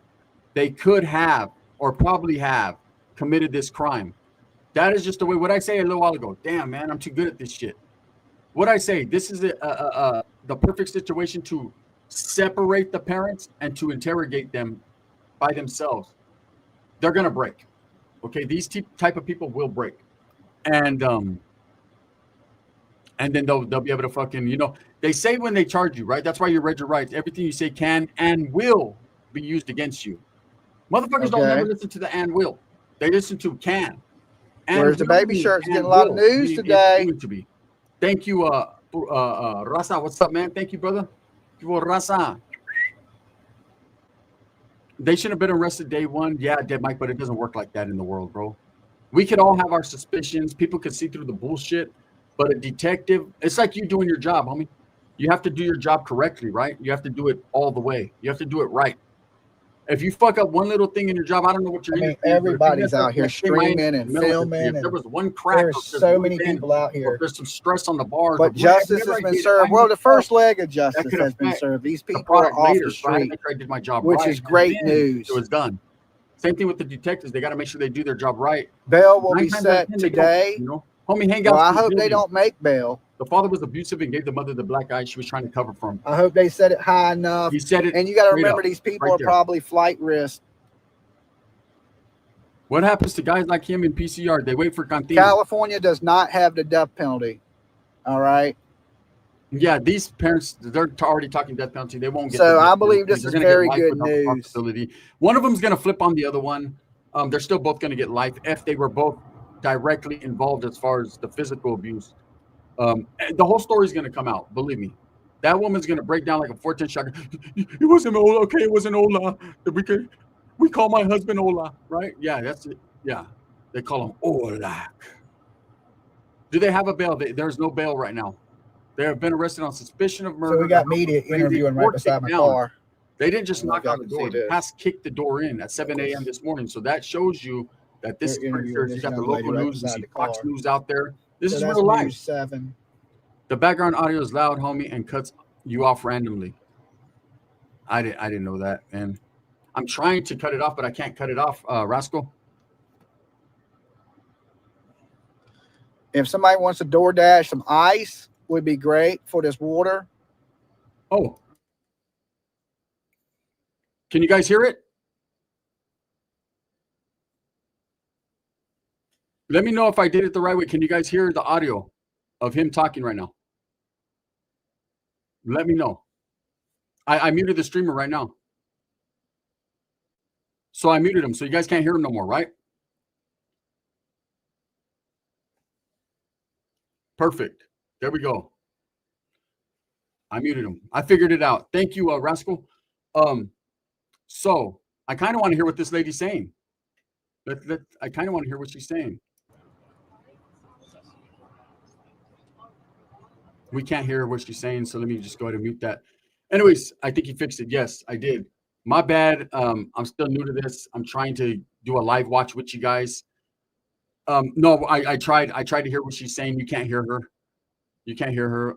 Speaker 1: they could have or probably have committed this crime. That is just the way. What I say a little while ago. Damn, man, I'm too good at this shit. What I say, this is the perfect situation to separate the parents and to interrogate them by themselves. They're gonna break. Okay, these type of people will break, and then they'll be able to fucking, you know, they say when they charge you, right? That's why you read your rights. Everything you say can and will be used against you. Motherfuckers don't never listen to the and will. They listen to can. And
Speaker 2: where's the baby shirts? Getting a lot of news today.
Speaker 1: To be. Thank you, Raza. What's up, man? Thank you, brother. Raza. They should have been arrested day one. Yeah, Dead Mike, but it doesn't work like that in the world, bro. We could all have our suspicions. People could see through the bullshit. But a detective, it's like you doing your job, homie. You have to do your job correctly, right? You have to do it all the way. You have to do it right. If you fuck up one little thing in your job, I don't know what you're doing.
Speaker 2: Everybody's out here streaming and filming.
Speaker 1: If there was one crack,
Speaker 2: there's so many people out here.
Speaker 1: There's some stress on the bars.
Speaker 2: But justice has been served. Well, the first leg of justice has been served. These people are off the street,
Speaker 1: I did my job
Speaker 2: which is great news.
Speaker 1: It was done. Same thing with the detectives. They got to make sure they do their job right.
Speaker 2: Bail will be set today.
Speaker 1: You know? Homie, hang out.
Speaker 2: Well, I hope they don't make bail.
Speaker 1: The father was abusive and gave the mother the black eye. She was trying to cover for him.
Speaker 2: I hope they set it high enough.
Speaker 1: He said it.
Speaker 2: And you got to remember, these people are probably flight risk.
Speaker 1: What happens to guys like him in PCR? They wait for Cantina.
Speaker 2: California does not have the death penalty. All right.
Speaker 1: Yeah, these parents, they're already talking death penalty. They won't get.
Speaker 2: So I believe this is very good news.
Speaker 1: One of them is going to flip on the other one. They're still both going to get life if they were both directly involved as far as the physical abuse. The whole story is going to come out. Believe me. That woman's going to break down like a 410 shotgun. It wasn't Ola. Okay, it wasn't Ola. We call my husband Ola, right? Yeah, that's it. Yeah, they call him Ola. Do they have a bail? There's no bail right now. They have been arrested on suspicion of murder.
Speaker 2: So we got media interviewing right beside my car.
Speaker 1: They didn't just knock on the door. The past kicked the door in at 7 a.m. this morning. So that shows you that this is pretty serious. You got the local news, you see Fox News out there. This is real life.
Speaker 2: 7.
Speaker 1: The background audio is loud, homie, and cuts you off randomly. I didn't know that, man. I'm trying to cut it off, but I can't cut it off, Rascal.
Speaker 2: If somebody wants to DoorDash some ice, would be great for this water.
Speaker 1: Oh. Can you guys hear it? Let me know if I did it the right way. Can you guys hear the audio of him talking right now? Let me know. I muted the streamer right now. So I muted him, so you guys can't hear him no more, right? Perfect. There we go. I muted him. I figured it out. Thank you, Rascal. So I kind of want to hear what this lady's saying. I kind of want to hear what she's saying. We can't hear what she's saying, so let me just go ahead and mute that. Anyways, I think he fixed it. Yes, I did. My bad. I'm still new to this. I'm trying to do a live watch with you guys. No, I tried to hear what she's saying. You can't hear her. You can't hear her.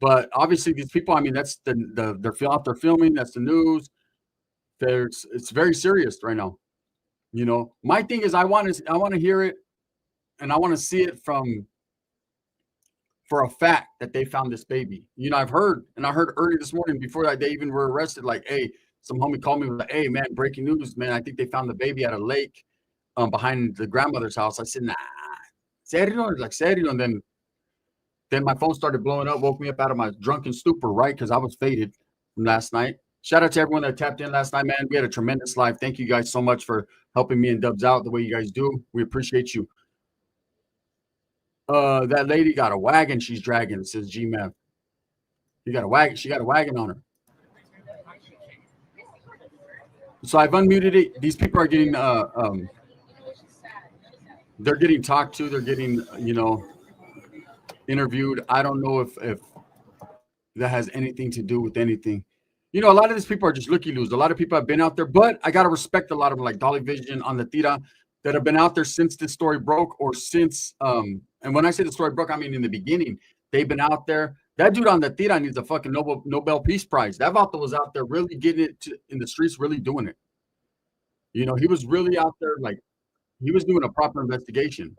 Speaker 1: But obviously these people, I mean, that's they're out there filming. That's the news. It's very serious right now. You know, my thing is I want to hear it, and I want to see it for a fact that they found this baby. You know, I heard early this morning before that they even were arrested, like, hey, some homie called me, like, hey, man, breaking news, man. I think they found the baby at a lake behind the grandmother's house. I said, nah, serio? Like, serio? And then Then my phone started blowing up, woke me up out of my drunken stupor, right? Because I was faded from last night. Shout out to everyone that tapped in last night, man. We had a tremendous live. Thank you guys so much for helping me and Dubs out the way you guys do. We appreciate you. That lady got a wagon she's dragging, says G-Man. She got a wagon on her. So I've unmuted it. These people are getting they're getting talked to, they're getting, interviewed. I don't know if that has anything to do with anything. A lot of these people are just looky-loos. A lot of people have been out there, but I got to respect a lot of them, like Dolly Vision on the Tira, that have been out there since this story broke, or since, and when I say the story broke, I mean in the beginning. They've been out there. That dude on the Tira needs a fucking Nobel Peace Prize. That vato was out there really getting it in the streets, really doing it. He was really out there, like, he was doing a proper investigation.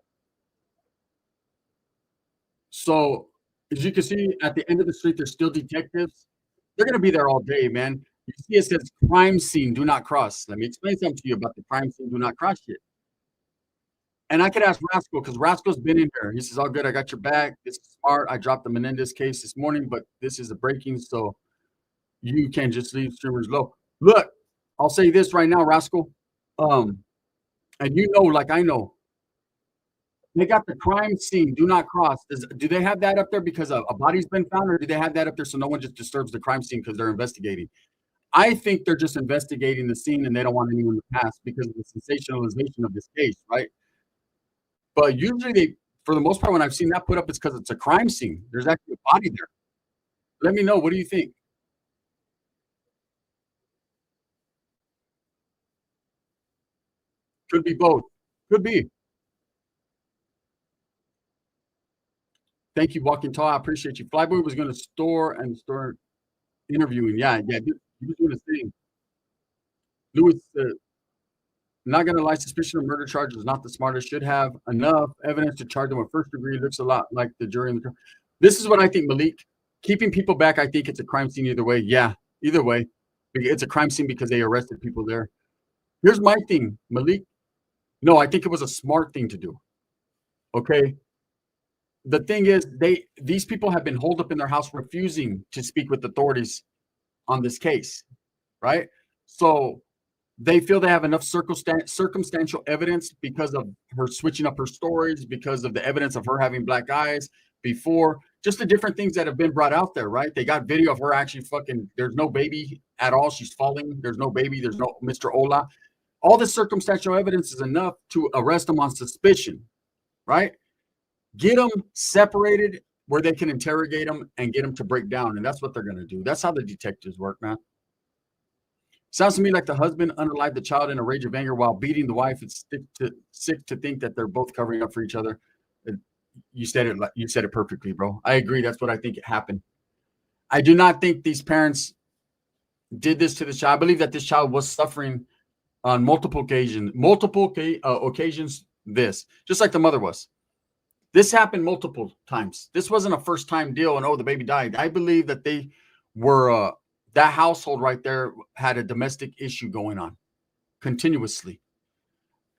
Speaker 1: So, as you can see, at the end of the street, there's still detectives. They're going to be there all day, man. You see, it says crime scene, do not cross. Let me explain something to you about the crime scene, do not cross shit. And I could ask Rascal, because Rascal's been in here. He says, all good, I got your back. This is smart. I dropped the Menendez case this morning, but this is a breaking, so you can't just leave streamers low. Look, I'll say this right now, Rascal. And like I know, they got the crime scene, do not cross. Do they have that up there because a body's been found, or do they have that up there so no one just disturbs the crime scene because they're investigating? I think they're just investigating the scene and they don't want anyone to pass because of the sensationalization of this case, right? But usually for the most part, when I've seen that put up, it's because it's a crime scene. There's actually a body there. Let me know. What do you think? Could be both. Could be. Thank you, Walking Tall. I appreciate you. Flyboy was going to start interviewing. Yeah. He was doing his thing. Lewis, not going to lie, suspicion of murder charge is not the smartest. Should have enough evidence to charge them with first degree. Looks a lot like the jury in the. This is what I think, Malik. Keeping people back, I think it's a crime scene either way. Yeah, either way. It's a crime scene because they arrested people there. Here's my thing, Malik. No, I think it was a smart thing to do. Okay. The thing is, these people have been holed up in their house refusing to speak with authorities on this case, right? So they feel they have enough circumstantial evidence because of her switching up her stories, because of the evidence of her having black eyes before, just the different things that have been brought out there, right? They got video of her actually there's no baby at all. She's falling. There's no baby. There's no Mr. Ola. All the circumstantial evidence is enough to arrest them on suspicion, right? Get them separated where they can interrogate them and get them to break down. And that's what they're going to do. That's how the detectives work, man. Sounds to me like the husband unalived the child in a rage of anger while beating the wife. It's sick to think that they're both covering up for each other. You said it perfectly, bro. I agree. That's what I think happened. I do not think these parents did this to the child. I believe that this child was suffering on multiple occasions. Just like the mother was. This happened multiple times. This wasn't a first-time deal and, the baby died. I believe that they were, that household right there had a domestic issue going on continuously.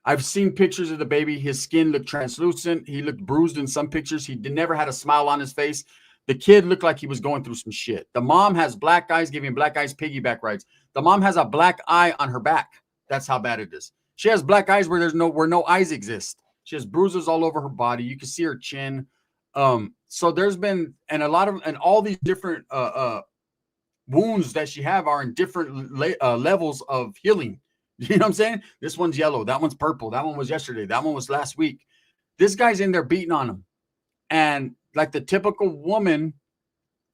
Speaker 1: I've seen pictures of the baby. His skin looked translucent. He looked bruised in some pictures. He never had a smile on his face. The kid looked like he was going through some shit. The mom has black eyes, giving black eyes piggyback rides. The mom has a black eye on her back. That's how bad it is. She has black eyes where no eyes exist. She has bruises all over her body. You can see her chin. So there's been, and all these different wounds that she have are in different levels of healing. You know what I'm saying? This one's yellow. That one's purple. That one was yesterday. That one was last week. This guy's in there beating on him. And like the typical woman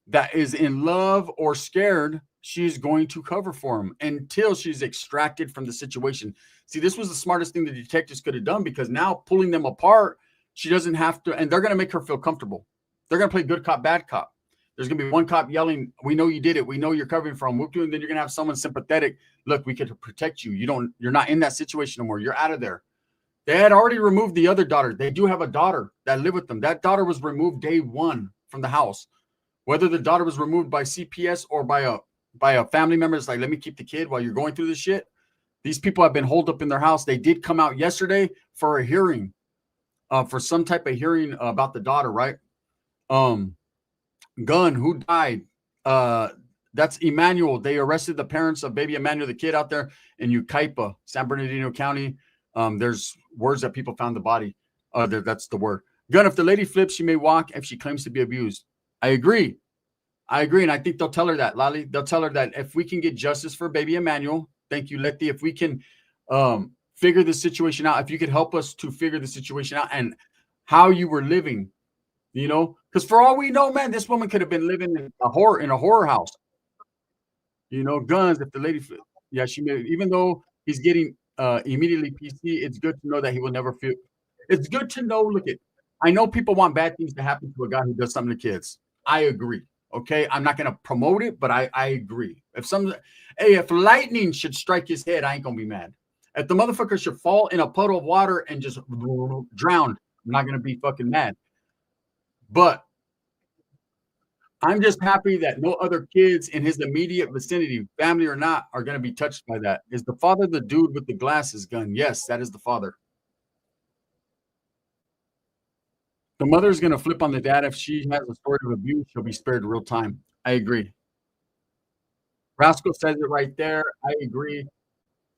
Speaker 1: that is in love or scared, she's going to cover for him until she's extracted from the situation. See, this was the smartest thing the detectives could have done, because now pulling them apart, she doesn't have to, and they're going to make her feel comfortable. They're going to play good cop, bad cop. There's going to be one cop yelling, we know you did it. We know you're covering from. And then you're going to have someone sympathetic. Look, we could protect you. You're not in that situation no more. You're out of there. They had already removed the other daughter. They do have a daughter that lived with them. That daughter was removed day one from the house. Whether the daughter was removed by CPS or by a family member, it's like, let me keep the kid while you're going through this shit. These people have been holed up in their house. They did come out yesterday for a hearing, for some type of hearing about the daughter, right? Gun, who died? That's Emmanuel. They arrested the parents of baby Emmanuel, the kid out there in Ucaipa, San Bernardino County. There's words that people found the body. That's the word. Gun, if the lady flips, she may walk if she claims to be abused. I agree. And I think they'll tell her that, Lali. They'll tell her that if we can get justice for baby Emmanuel, thank you, Letty. If we can figure the situation out, if you could help us to figure the situation out and how you were living, because for all we know, man, this woman could have been living in a horror house. Guns. If the lady, yeah, she may. Even though he's getting immediately PC, it's good to know that he will never feel. It's good to know. Look at, I know people want bad things to happen to a guy who does something to kids. I agree. Okay, I'm not gonna promote it, but I agree. If lightning should strike his head, I ain't gonna be mad. If the motherfucker should fall in a puddle of water and just drown, I'm not gonna be fucking mad. But I'm just happy that no other kids in his immediate vicinity, family or not, are going to be touched by that. Is the father the dude with the glasses gun? Yes, that is the father. The mother is going to flip on the dad. If she has a story of abuse, she'll be spared real time. I agree. Rascal says it right there. I agree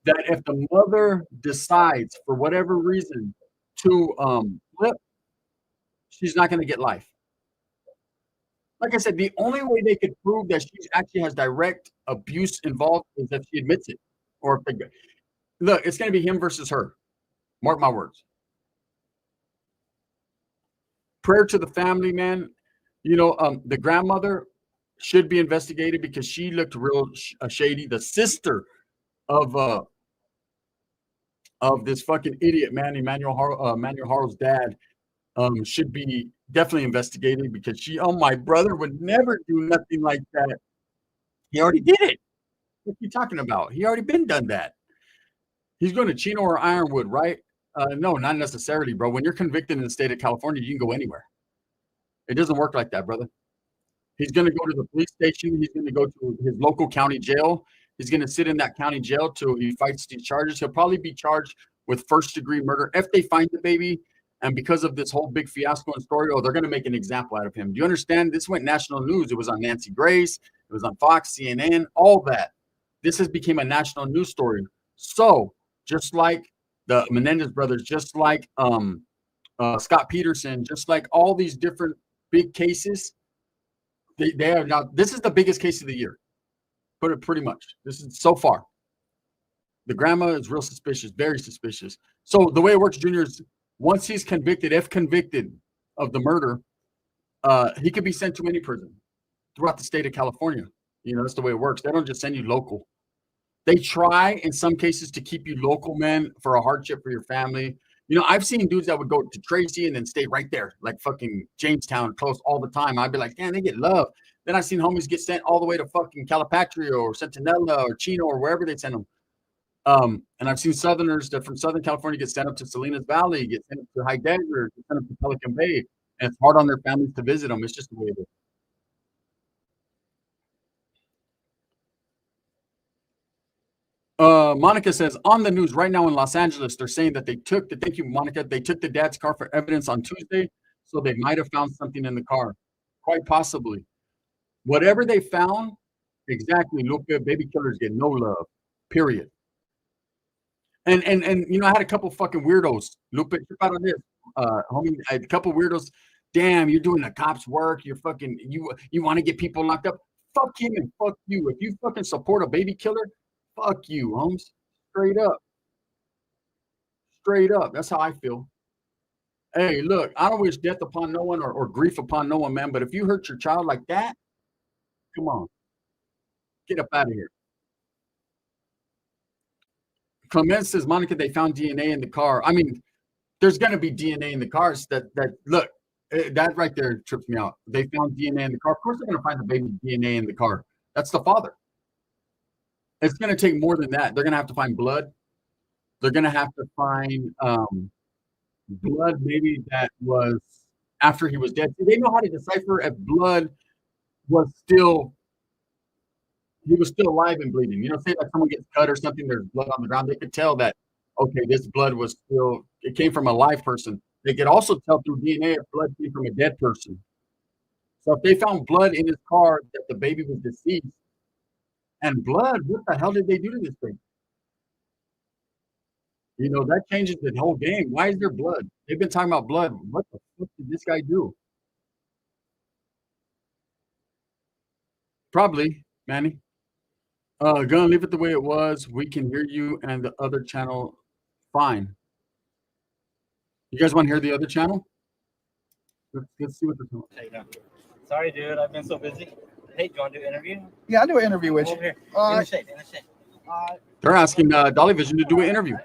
Speaker 1: that if the mother decides for whatever reason to flip, she's not going to get life. Like I said, the only way they could prove that she actually has direct abuse involved is if she admits it. Or if look, it's going to be him versus her. Mark my words. Prayer to the family, man. The grandmother should be investigated because she looked real shady. The sister of this fucking idiot, man, Emmanuel Harrell's dad, should be definitely investigated because my brother would never do nothing like that. He already did it. What are you talking about? He already been done that. He's going to Chino or Ironwood, right? No, not necessarily, bro. When you're convicted in the state of California, you can go anywhere. It doesn't work like that, brother. He's going to go to the police station. He's going to go to his local county jail. He's going to sit in that county jail till he fights these charges. He'll probably be charged with first-degree murder if they find the baby. And because of this whole big fiasco and story, they're going to make an example out of him. Do you understand? This went national news. It was on Nancy Grace. It was on Fox, CNN, all that. This has become a national news story. So just like the Menendez brothers, just like Scott Peterson, just like all these different big cases, they are now. This is the biggest case of the year. Put it pretty much. This is so far. The grandma is real suspicious, very suspicious. So the way it works, Junior, is once he's convicted, if convicted of the murder, he could be sent to any prison throughout the state of California. That's the way it works. They don't just send you local. They try in some cases to keep you local, man, for a hardship for your family. I've seen dudes that would go to Tracy and then stay right there, like fucking Jamestown, close all the time. I'd be like, damn, they get love. Then I've seen homies get sent all the way to fucking Calipatria or Centinela or Chino or wherever they send them. And I've seen Southerners that from Southern California get sent up to Salinas Valley, get sent up to High Desert, get sent up to Pelican Bay, and it's hard on their families to visit them. It's just the way it is. Monica says, on the news right now in Los Angeles, they're saying that thank you, Monica, they took the dad's car for evidence on Tuesday, so they might have found something in the car. Quite possibly. Whatever they found, exactly, Lupe, baby killers get no love, period. And I had a couple fucking weirdos. Lupe, trip out on this. Homie, a couple weirdos. Damn, you're doing the cops' work. You're fucking, you want to get people locked up. Fuck him and fuck you. If you fucking support a baby killer, fuck you, Holmes. Straight up. Straight up. That's how I feel. Hey, look, I don't wish death upon no one or grief upon no one, man. But if you hurt your child like that, come on. Get up out of here. Clement says, Monica, they found DNA in the car. I mean, there's going to be DNA in the cars that look, that right there trips me out. They found DNA in the car. Of course, they're going to find the baby DNA in the car. That's the father. It's going to take more than that. They're going to have to find blood. They're going to have to find blood maybe that was after he was dead. They know how to decipher if blood was still, he was still alive and bleeding. Say like someone gets cut or something, there's blood on the ground. They could tell that, okay, this blood was still, it came from a live person. They could also tell through DNA if blood came from a dead person. So if they found blood in his car that the baby was deceased, and blood, what the hell did they do to this thing? That changes the whole game. Why is there blood? They've been talking about blood. What the fuck did this guy do? Probably, Manny. Gonna leave it the way it was. We can hear you and the other channel fine. You guys want to hear the other channel? Let's see what the channel.
Speaker 4: How you doing? Sorry, dude. I've been so busy. Hey, do you want to do an interview?
Speaker 2: Yeah, I'll do an interview with you.
Speaker 4: Over here. In the shade. In the shade.
Speaker 1: They're asking Dolly Vision to do an interview.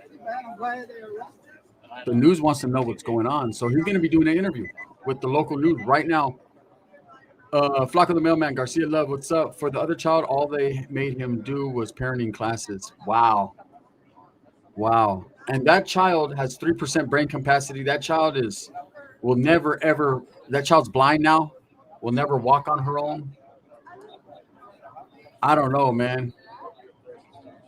Speaker 1: The news wants to know what's going on, so he's going to be doing an interview with the local news right now. Flaco the Mailman, Garcia Love, what's up? For the other child, all they made him do was parenting classes. Wow. And that child has 3% brain capacity. That child will never, ever, that child's blind now, will never walk on her own. I don't know, man.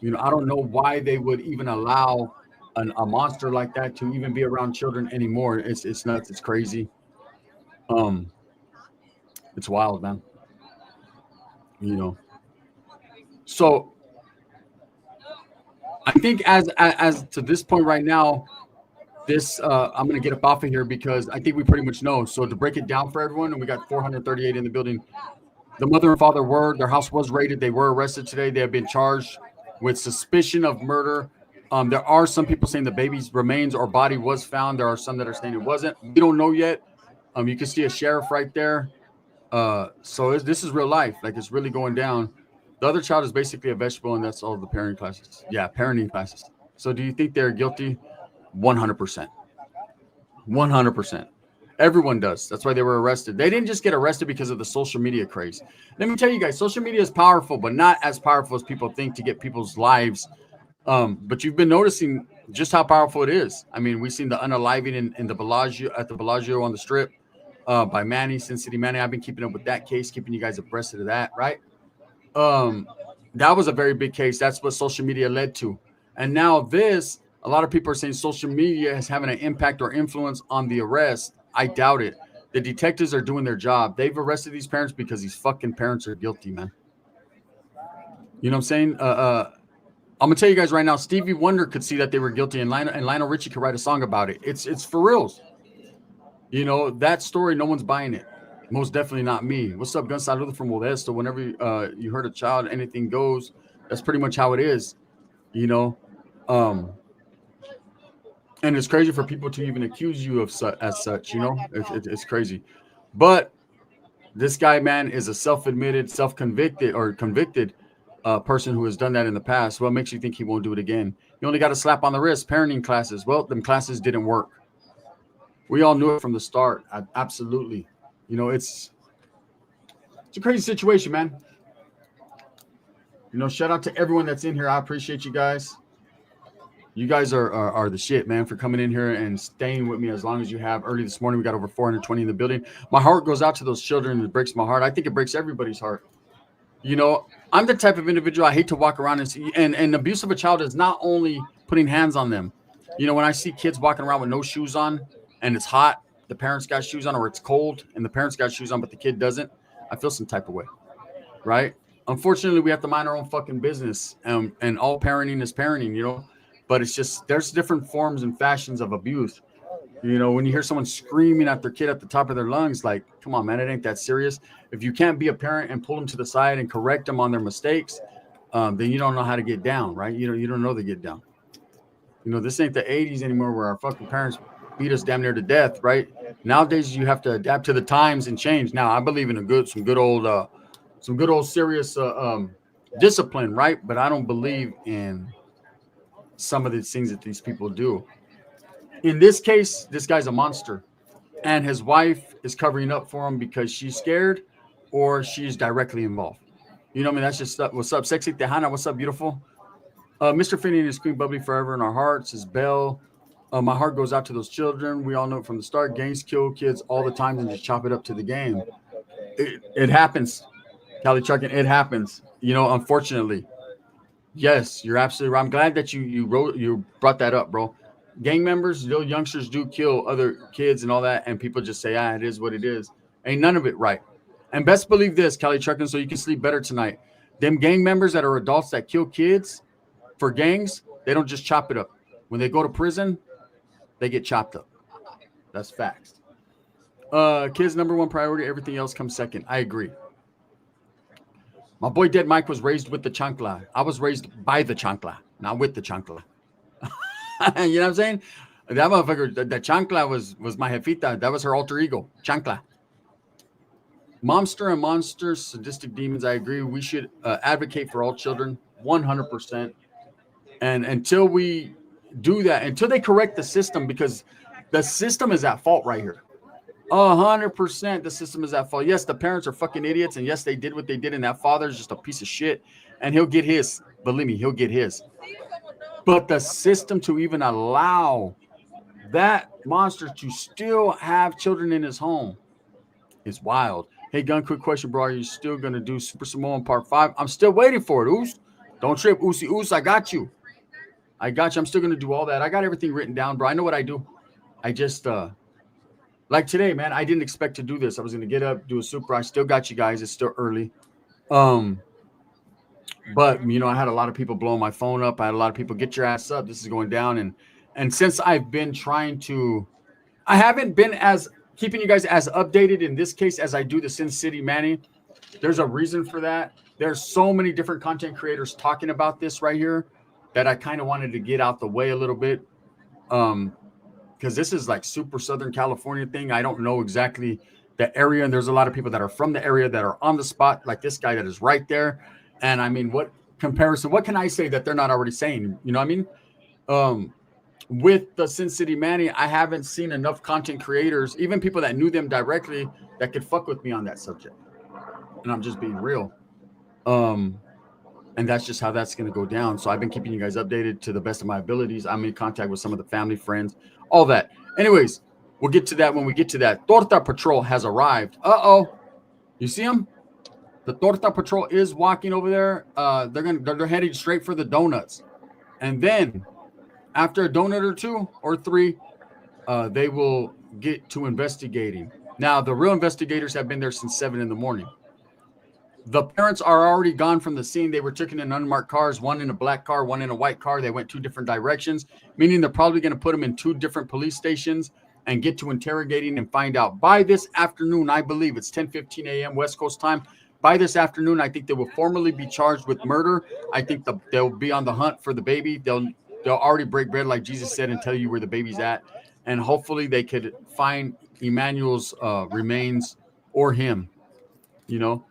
Speaker 1: I don't know why they would even allow a monster like that to even be around children anymore. It's nuts. It's crazy. It's wild, man. So I think as to this point right now, I'm gonna get up off of here because I think we pretty much know. So to break it down for everyone, and we got 438 in the building. The mother and father their house was raided. They were arrested today. They have been charged with suspicion of murder. There are some people saying the baby's remains or body was found. There are some that are saying it wasn't. We don't know yet. You can see a sheriff right there. So this is real life. Like, it's really going down. The other child is basically a vegetable, and that's all the parenting classes. Yeah, parenting classes. So do you think they're guilty? 100%. 100%. Everyone does. That's why they were arrested. They didn't just get arrested because of the social media craze. Let me tell you guys, social media is powerful, but not as powerful as people think to get people's lives. But you've been noticing just how powerful it is. I mean, we've seen the unaliving in the Bellagio, at the Bellagio on the Strip, by Manny, Sin City Manny. I've been keeping up with that case, keeping you guys abreast of that, right? That was a very big case. That's what social media led to. And now a lot of people are saying social media is having an impact or influence on the arrest. I doubt it. The detectives are doing their job. They've arrested these parents because these fucking parents are guilty, man. You know what I'm saying? I'm gonna tell you guys right now, Stevie Wonder could see that they were guilty, and Lionel Richie could write a song about it. It's for reals. That story, no one's buying it. Most definitely not me. What's up, Gun Saludo from Modesto? Whenever you hurt a child, anything goes. That's pretty much how it is. And it's crazy for people to even accuse you of as such. It's crazy. But this guy, man, is a self-admitted, convicted person who has done that in the past. What makes you think he won't do it again? You only got a slap on the wrist. Parenting classes. Well, them classes didn't work. We all knew it from the start. Absolutely. It's a crazy situation, man. Shout out to everyone that's in here. I appreciate you guys. You guys are the shit, man, for coming in here and staying with me as long as you have. Early this morning, we got over 420 in the building. My heart goes out to those children. It breaks my heart. I think it breaks everybody's heart. I'm the type of individual I hate to walk around and see. And abuse of a child is not only putting hands on them. When I see kids walking around with no shoes on and it's hot, the parents got shoes on, or it's cold and the parents got shoes on, but the kid doesn't, I feel some type of way, right? Unfortunately, we have to mind our own fucking business, and all parenting is parenting, but it's just, there's different forms and fashions of abuse. When you hear someone screaming at their kid at the top of their lungs, like, come on, man, it ain't that serious. If you can't be a parent and pull them to the side and correct them on their mistakes, then you don't know how to get down, right? You don't know to get down. This ain't the 80s anymore where our fucking parents beat us damn near to death, right? Nowadays, you have to adapt to the times and change. Now, I believe in some good old serious discipline, right? But I don't believe in some of the things that these people do. In this case, this guy's a monster, and his wife is covering up for him because she's scared or she's directly involved. That's just what's up, Sexy Tejana. What's up, beautiful? Mr. Finney and his Queen Bubbly forever in our hearts is Belle. My heart goes out to those children. We all know it from the start. Gangs kill kids all the time and just chop it up to the game. It happens, Cali Trucking. It happens. Unfortunately. Yes, you're absolutely right. I'm glad that you brought that up, bro. Gang members, little youngsters do kill other kids and all that, and people just say, it is what it is. Ain't none of it right. And best believe this, Kelly Truckin, so you can sleep better tonight. Them gang members that are adults that kill kids for gangs, they don't just chop it up. When they go to prison, they get chopped up. That's facts. Kids' number one priority. Everything else comes second. I agree. My boy Dead Mike was raised with the chancla. I was raised by the chancla, not with the chancla. You know what I'm saying? That motherfucker, the chancla was my jefita. That was her alter ego, chancla. Monster and monsters, sadistic demons. I agree. We should advocate for all children, 100%. And until we do that, until they correct the system, because the system is at fault right here. 100%, the system is at fault. Yes, the parents are fucking idiots, and yes, they did what they did, and that father's just a piece of shit, and he'll get his. Believe me, he'll get his. But the system to even allow that monster to still have children in his home is wild. Hey, Gun, quick question, bro. Are you still going to do Super Samoan Part 5? I'm still waiting for it, Oos. Don't trip, Oosie Oos. I got you. I'm still going to do all that. I got everything written down, bro. I know what I do. I just, like today, man, I didn't expect to do this. I was going to get up, do a super. I still got you guys. It's still early. But, you know, I had a lot of people blowing my phone up. I had a lot of people, get your ass up. This is going down. And since I've been trying to, I haven't been as keeping you guys as updated in this case as I do the Sin City Manny. There's a reason for that. There's so many different content creators talking about this right here that I kind of wanted to get out the way a little bit. Because this is like super Southern California thing. I don't know exactly the area. And there's a lot of people that are from the area that are on the spot, like this guy that is right there. And I mean, what comparison, what can I say that they're not already saying? You know what I mean? With the Sin City Manny, I haven't seen enough content creators, even people that knew them directly, that could fuck with me on that subject. And I'm just being real. And that's just how that's going to go down. So I've been keeping you guys updated to the best of my abilities. I'm in contact with some of the family, friends, all that. Anyways, we'll get to that when we get to that. Torta Patrol has arrived. Uh-oh. You see him? The Torta Patrol is walking over there. They're heading straight for the donuts. And then after a donut or two or three, they will get to investigating. Now, the real investigators have been there since 7 in the morning. The parents are already gone from the scene. They were taken in unmarked cars, one in a black car, one in a white car. They went 2 different directions, meaning they're probably going to put them in 2 different police stations and get to interrogating and find out. By this afternoon, I believe it's 10:15 a.m. West Coast time. By this afternoon, I think they will formally be charged with murder. I think they'll be on the hunt for the baby. They'll already break bread, like Jesus said, and tell you where the baby's at. And hopefully they could find Emmanuel's remains or him, you know.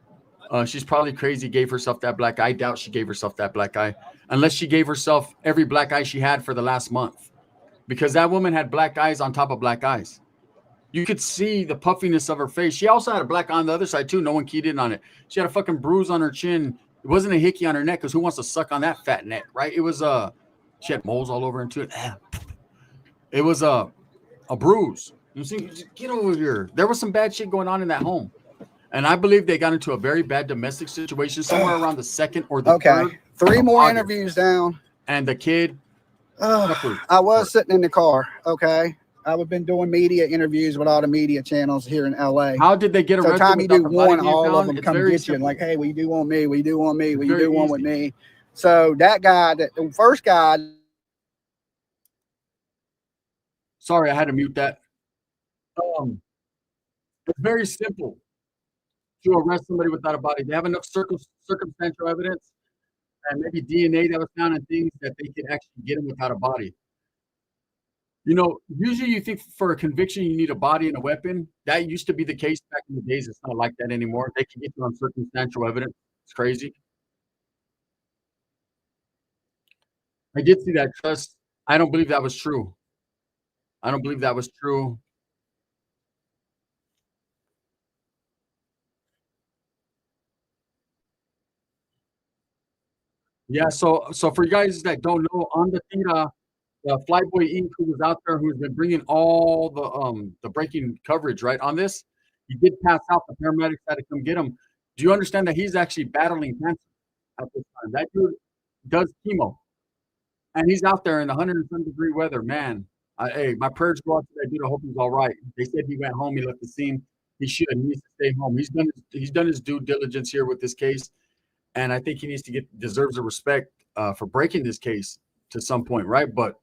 Speaker 1: She's probably crazy, gave herself that black eye. I doubt she gave herself that black eye, unless she gave herself every black eye she had for the last month, because that woman had black eyes on top of black eyes. You could see the puffiness of her face. She also had a black eye on the other side too. No one keyed in on it. She had a fucking bruise on her chin. It wasn't a hickey on her neck, because who wants to suck on that fat neck, right? It was she had moles all over into it. It was a bruise. You see, get over here. There was some bad shit going on in that home. And I believe they got into a very bad domestic situation somewhere around the 2nd or the 3rd.
Speaker 2: 3 more interviews down.
Speaker 1: And the kid.
Speaker 2: I was sitting in the car. Okay. I've been doing media interviews with all the media channels here in LA.
Speaker 1: How did they get arrested?
Speaker 2: So time you do one, all of them come get you and like, hey, will you do on me? Will you do on me? Will you do one with me? So that guy, the first guy.
Speaker 1: Sorry, I had to mute that. It's very simple to arrest somebody without a body. They have enough circumstantial evidence and maybe DNA that was found and things that they could actually get him without a body. You know, usually you think for a conviction you need a body and a weapon. That used to be the case back in the days. It's not like that anymore. They can get you on circumstantial evidence. It's crazy. I did see that, Trust. I don't believe that was true. I don't believe that was true. Yeah, so for you guys that don't know, on the Tira, Flyboy Inc., who was out there, who's been bringing all the breaking coverage, right, on this, he did pass out. The paramedics had to come get him. Do you understand that he's actually battling cancer at this time? That dude does chemo, and he's out there in the 100-degree weather, man. Hey, my prayers go out to that dude. I hope he's all right. They said he went home. He left the scene. He should. He needs to stay home. He's done his due diligence here with this case, and I think he needs to deserves the respect for breaking this case to some point, right? But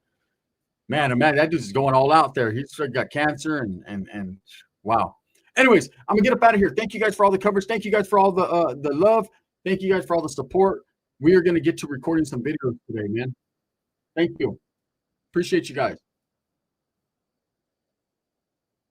Speaker 1: man, that dude's going all out there. He's got cancer and wow. Anyways, I'm gonna get up out of here. Thank you guys for all the coverage. Thank you guys for all the love. Thank you guys for all the support. We are gonna get to recording some videos today, man. Thank you. Appreciate you guys.